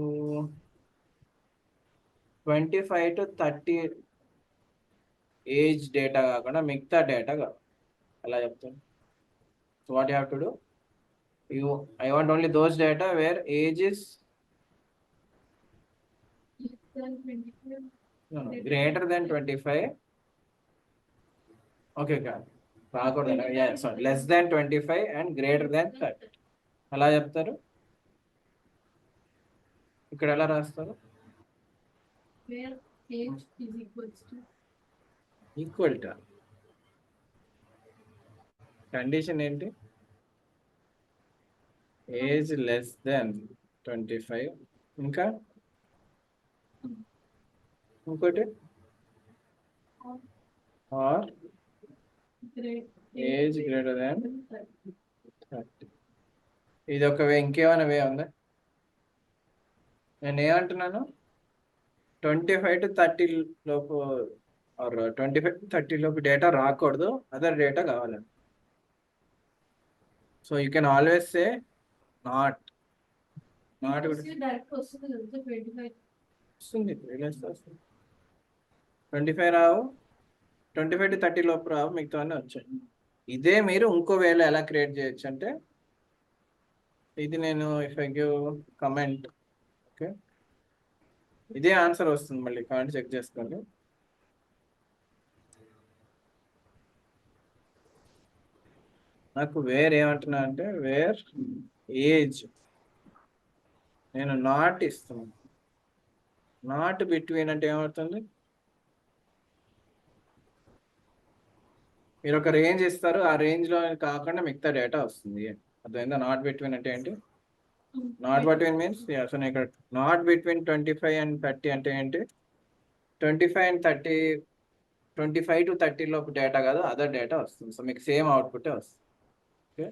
25 to 30 ఏజ్ డేటా కాకుండా మిగతా డేటా కావాలి. ఎలా చెప్తాను? So what you have to do? I want only those data where age is greater than 25. Okay, రాకూడదు. Sorry, less than 25 and greater than 30. ఎలా చెప్తారు? ఇక్కడ ఎలా రాస్తారు? ఈక్వల్ టు కండిషన్ ఏంటి? Age less than 25. ఇంకా ఇంకోటి ఆర్ ఏజ్ గ్రేటర్ దాన్ 30. ఇది ఒక వే. ఇంకేమైనా వే ఉందా? నేను ఏమంటున్నాను, 25 to 30 లోపు ఆర్ 25 to 30 లోపు డేటా రాకూడదు, అదర్ డేటా కావాలండి. So you can always say not. Not వస్తుంది, 25 రావు, 25 to 30 లోపు రావు, మిగతావన్నీ వచ్చాయి. ఇదే మీరు ఇంకో వేలో ఎలా క్రియేట్ చేయొచ్చు అంటే, ఇది నేను if I give comment, okay, ఇదే ఆన్సర్ వస్తుంది. మళ్ళీ కామెంట్ చెక్ చేసుకోండి. నాకు వేర్ ఏమంటున్నా అంటే, వేర్ ఏజ్ నేను నాట్ ఇస్తున్నాను. నాట్ బిట్వీన్ అంటే ఏమవుతుంది? మీరు ఒక రేంజ్ ఇస్తారు, ఆ రేంజ్లో కాకుండా మిగతా డేటా వస్తుంది. అర్థమైందా? నాట్ బిట్వీన్ అంటే ఏంటి? నాట్ బిట్వీన్ మీన్స్, సో నేను ఇక్కడ నాట్ బిట్వీన్ 25 and 30 అంటే ఏంటి? 25 and 30, 25 to 30 లోపు డేటా కాదు, అదర్ డేటా వస్తుంది. సో మీకు సేమ్ అవుట్పుట్ వస్తుంది. ఓకే,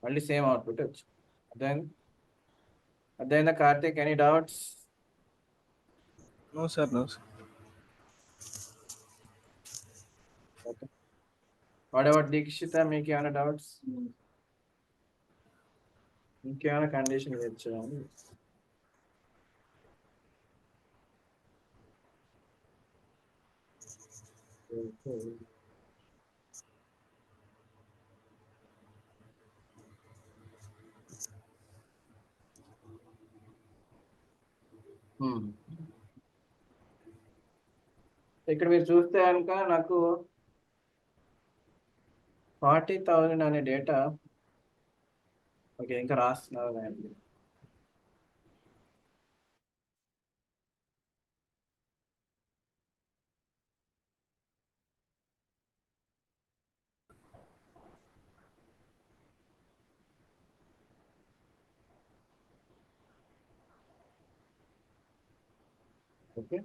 మళ్ళీ సేమ్ అవుట్పుట్ వచ్చింది. అర్థమైందా Karthik? Any doubts? No sir, no sir. Okay, what about Dikshitha? మీకు ఏమైనా డౌట్స్? ఇంకేమైనా కండిషన్ ఇచ్చాము? ఇక్కడ మీరు చూస్తే కనుక నాకు 40,000 అనే డేటా, ఓకే, ఇంకా రాస్తున్నారు. ఓకే,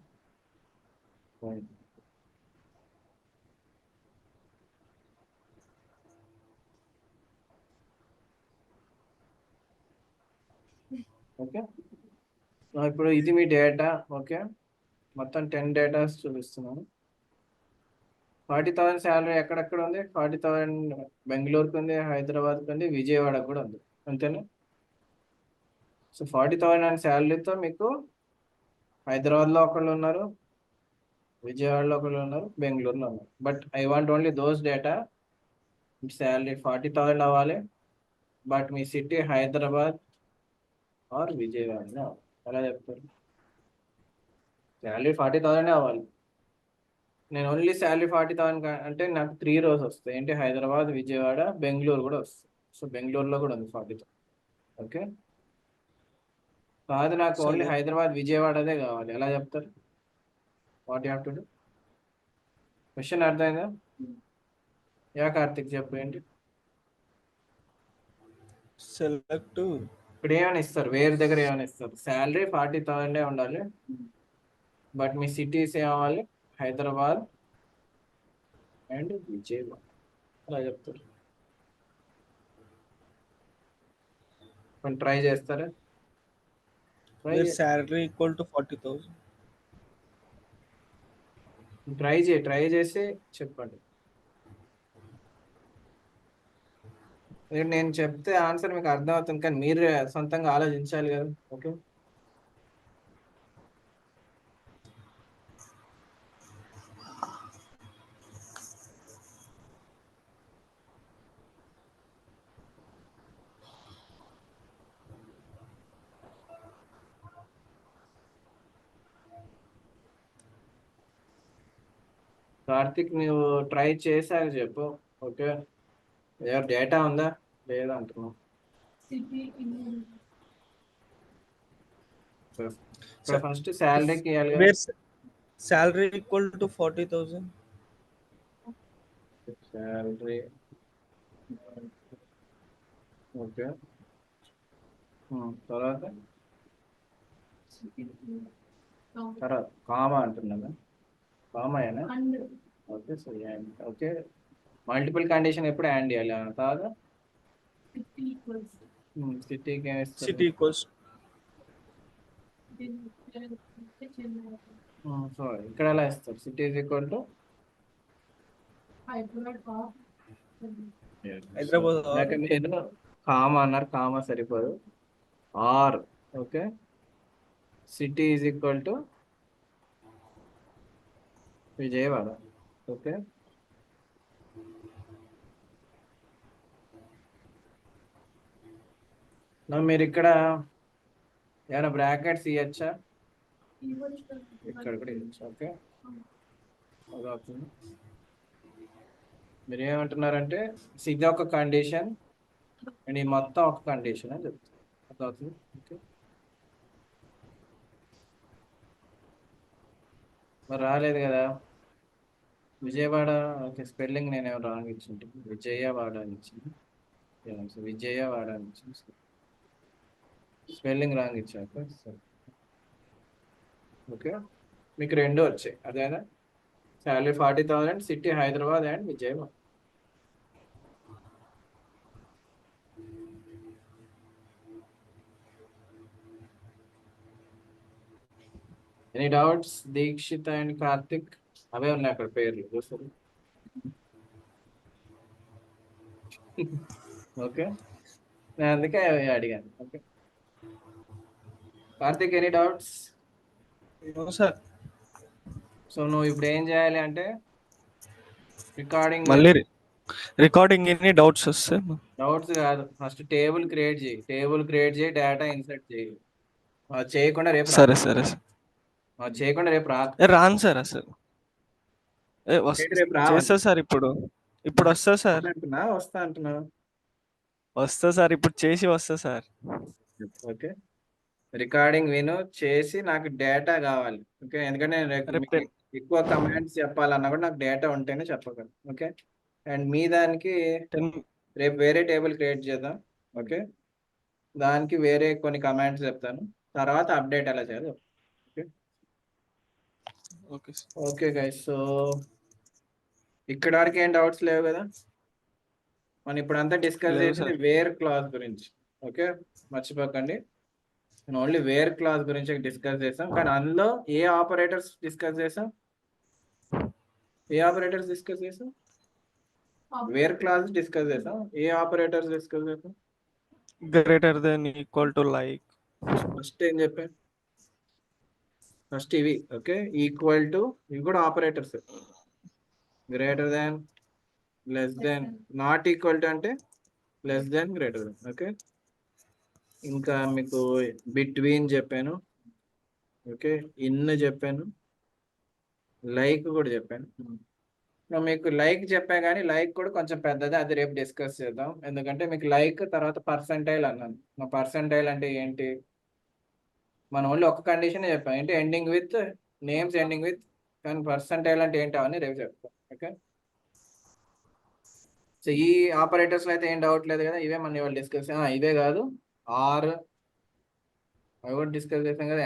ఓకే, ఇప్పుడు ఇది మీ డేటా. ఓకే, మొత్తం 10 డేటాస్ చూపిస్తున్నాను. 40,000 శాలరీ ఎక్కడెక్కడ ఉంది? 40,000 బెంగళూరుకు ఉంది, హైదరాబాద్కి ఉంది, విజయవాడకు కూడా ఉంది. అంతేనా? సో 40,000 అనే శాలరీతో మీకు హైదరాబాద్లో ఒకళ్ళు ఉన్నారు, విజయవాడలో ఒకళ్ళు ఉన్నారు, బెంగళూరులో ఉన్నారు. But I want only those data. Salary 40,000 అవ్వాలి, బట్ మీ సిటీ హైదరాబాద్ ఆర్ విజయవాడ. ఎలా చెప్తారు? శాలరీ 40,000 అవ్వాలి. నేను ఓన్లీ శాలరీ 40,000 అంటే నాకు 3 rows వస్తాయి. ఏంటి? హైదరాబాద్, విజయవాడ, బెంగళూరు కూడా వస్తుంది. సో బెంగళూరులో కూడా ఉంది 40,000. ఓకే, కాదు నాకు ఓన్లీ సరే. హైదరాబాద్ విజయవాడదే కావాలి, ఎలా చెప్తారు? What you have to do? Question అర్థమైందా? యా కార్తిక్ చెప్పు ఏంటి? సెలెక్ట్ ఇప్పుడు ఏమైనా ఇస్తారు, వేరే దగ్గర ఏమైనా ఇస్తారు, శాలరీ 40,000 ఉండాలి, బట్ మీ సిటీస్ ఏమవ్వాలి? హైదరాబాద్ అండ్ విజయవాడ, అలా చెప్తారు. కొంచెం ట్రై చేస్తారా? Try wear salary equal to 40,000. Try చేసి చెప్పండి. నేను చెప్తే ఆన్సర్ మీకు అర్థం అవుతుంది, కానీ మీరు సొంతంగా ఆలోచించాలి కదా. ఓకే, కార్తిక్ నువ్వు ట్రై చేశాక చెప్పు. ఓకే, డేటా ఉందా లేదా అంటున్నావు. ఇప్పుడు ఫస్ట్ శాలరీకి ఇవ్వాలి కదా. Where salary equal to 40,000. Salary, okay, తర్వాత తర్వాత కామా అంటున్నాను, కామా అయినా. Okay, so okay, multiple condition ఎప్పుడు యాడ్ చేయాలి? తర్వాత సిటీకి సిటీ ఈక్వల్స్ సో ఇక్కడ ఎలా ఇస్తారు? City is equal to Hyderabad ఇందాక మీరు కామా అన్నారు, కామా సరిపోదు, or. Okay, city is equal to Vijayawada. Okay, మీరు ఇక్కడ ఏమైనా బ్రాకెట్స్ ఇవ్వచ్చా? ఇక్కడ కూడా ఇవ్వచ్చు. ఓకే, అదవుతుంది. మీరు ఏమంటున్నారంటే ఇది ఒక కండిషన్ అండ్ ఈ మొత్తం ఒక కండిషన్ అని చెప్తారు, అదవుతుంది. ఓకే, మరి రాలేదు కదా విజయవాడ. ఓకే, స్పెల్లింగ్ నేనేమో రాంగ్ ఇచ్చింది, విజయవాడ అని ఇచ్చింది, విజయవాడ అని ఇచ్చింది, స్పెల్లింగ్ రాంగ్ ఇచ్చాక. ఓకే, మీకు రెండు వచ్చాయి అదేనా? Salary 40,000, city Hyderabad and Vijayawada. Any doubts? Dikshit and Karthik అవే ఉన్నాయి అక్కడ పేర్లు చూస్తారు. ఓకే, నేను అందుకే అడిగాను. Okay, Karthik any doubts? Sir. So నువ్వు ఇప్పుడు ఏం చేయాలి అంటే రికార్డింగ్, మళ్ళీ రికార్డింగ్ ఎన్ని డౌట్స్ వస్తే డౌట్స్ కాదు, ఫస్ట్ టేబుల్ క్రియేట్ చేయి, డేటా ఇన్సర్ట్ చేయి. అది చేయకుండా రేపు రా, సరే సరే సార్. అది చేయకుండా రేపు రా, రాను సార్ అసలు. రేపు రావాలి. చేస్తా సార్. ఇప్పుడు వస్తా సార్. వస్తా అంటున్నా. వస్తా సార్, ఇప్పుడు చేసి వస్తా సార్. ఓకే, రికార్డింగ్ విను, చేసి నాకు డేటా కావాలి. ఓకే, ఎందుకంటే నేను మీకు ఎక్కువ కమాండ్స్ చెప్పాలన్నా కూడా నాకు డేటా ఉంటేనే చెప్పగలను. ఓకే, అండ్ మీ దానికి 10. రేపు వేరే టేబుల్ క్రియేట్ చేద్దాం. ఓకే, దానికి వేరే కొన్ని కమాండ్స్ చెప్తాను, తర్వాత అప్డేట్ ఎలా చేయాలి. Okay, okay sir. Okay guys, so ఇక్కడ వరకు ఏం డౌట్స్ లేవు కదా? మనం ఇప్పుడు అంతా డిస్కస్ లేవు చేసింది సార్. వేర్ క్లాస్ గురించి. ఓకే, మర్చిపోకండి, నేను ఓన్లీ వేర్ క్లాస్ గురించి డిస్కస్ చేసాం, కానీ అందులో ఏ ఆపరేటర్స్ డిస్కస్ చేసాం? వేర్ క్లాస్ డిస్కస్ చేసాం, ఏ ఆపరేటర్స్ డిస్కస్ చేసాం? Greater than, equal to, like. First ఏం చెప్పాను? ఫస్ట్ ఇవి. ఓకే, ఈక్వల్ టు, ఇవి కూడా operators. Greater than, less than, not equal to అంటే less than, greater than. Okay, ఇంకా మీకు బిట్వీన్ చెప్పాను. ఓకే, ఇన్ చెప్పాను, లైక్ కూడా చెప్పాను. మీకు లైక్ చెప్పా కానీ లైక్ కూడా కొంచెం పెద్దది, అది రేపు డిస్కస్ చేద్దాం. ఎందుకంటే మీకు లైక్ తర్వాత పర్సంటైల్ అన్నాను. మా పర్సంటైల్ అంటే ఏంటి, మనం ఓన్లీ ఒక కండిషన్ చెప్పాం, ఏంటి ending with names ending with, కానీ పర్సంటైల్ అంటే ఏంటో అని రేపు చెప్తాం. ఓకే, సో ఈ ఆపరేటర్స్లో అయితే ఏం డౌట్ లేదు కదా, ఇవే మన ఇవాళ డిస్కస్. ఇవే కాదు, ఆర్ అవి కూడా డిస్కస్ చేసాం కదా,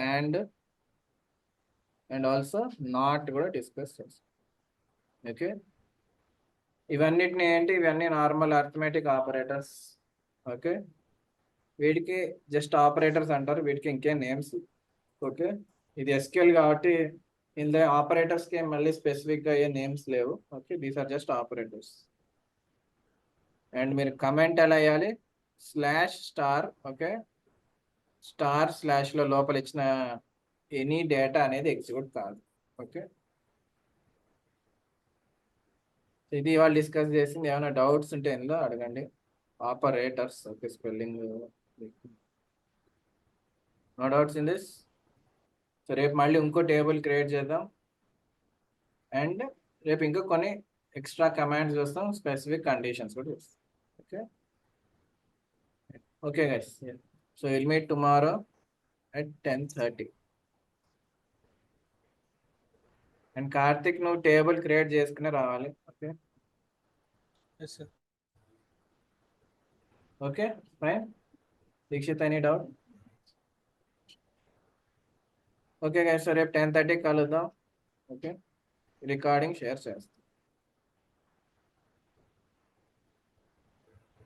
అండ్ ఆల్సో నాట్ కూడా డిస్కస్ చేస్తాం. ఓకే, ఇవన్నిటిని ఏంటి, ఇవన్నీ నార్మల్ అర్థమెటిక్ ఆపరేటర్స్. ఓకే, వీటికి జస్ట్ ఆపరేటర్స్ అంటారు, వీటికి ఇంకేం నేమ్స్. ఓకే, ఇది ఎస్క్యూఎల్ కాబట్టి ఇందులో ఆపరేటర్స్కి మళ్ళీ స్పెసిఫిక్గా ఏ నేమ్స్ లేవు. Okay, these are just operators. And మీరు కమెంట్ ఎలా వేయాలి, /*. ఓకే, //లో లోపల ఇచ్చిన ఎనీ డేటా అనేది ఎగ్జిక్యూట్ కాదు. ఓకే, ఇది వాళ్ళు డిస్కస్ చేసింది. ఏమైనా డౌట్స్ ఉంటే ఇందులో అడగండి. Operators, okay, spelling, no doubts in this. So రేపు మళ్ళీ ఇంకో టేబుల్ క్రియేట్ చేద్దాం, అండ్ రేపు ఇంకా కొన్ని ఎక్స్ట్రా కమాండ్స్ చూస్తాం, స్పెసిఫిక్ కండిషన్స్ కూడా చూస్తాం. Okay, okay guys, so will meet tomorrow at 10:30. And Karthik, నువ్వు టేబుల్ క్రియేట్ చేసుకుని రావాలి. Okay, yes sir. Okay fine. Dikshit, any doubt? Okay guys, so రేపు 10:30 కలుద్దాం. ఓకే, రికార్డింగ్ షేర్ చేస్తాం.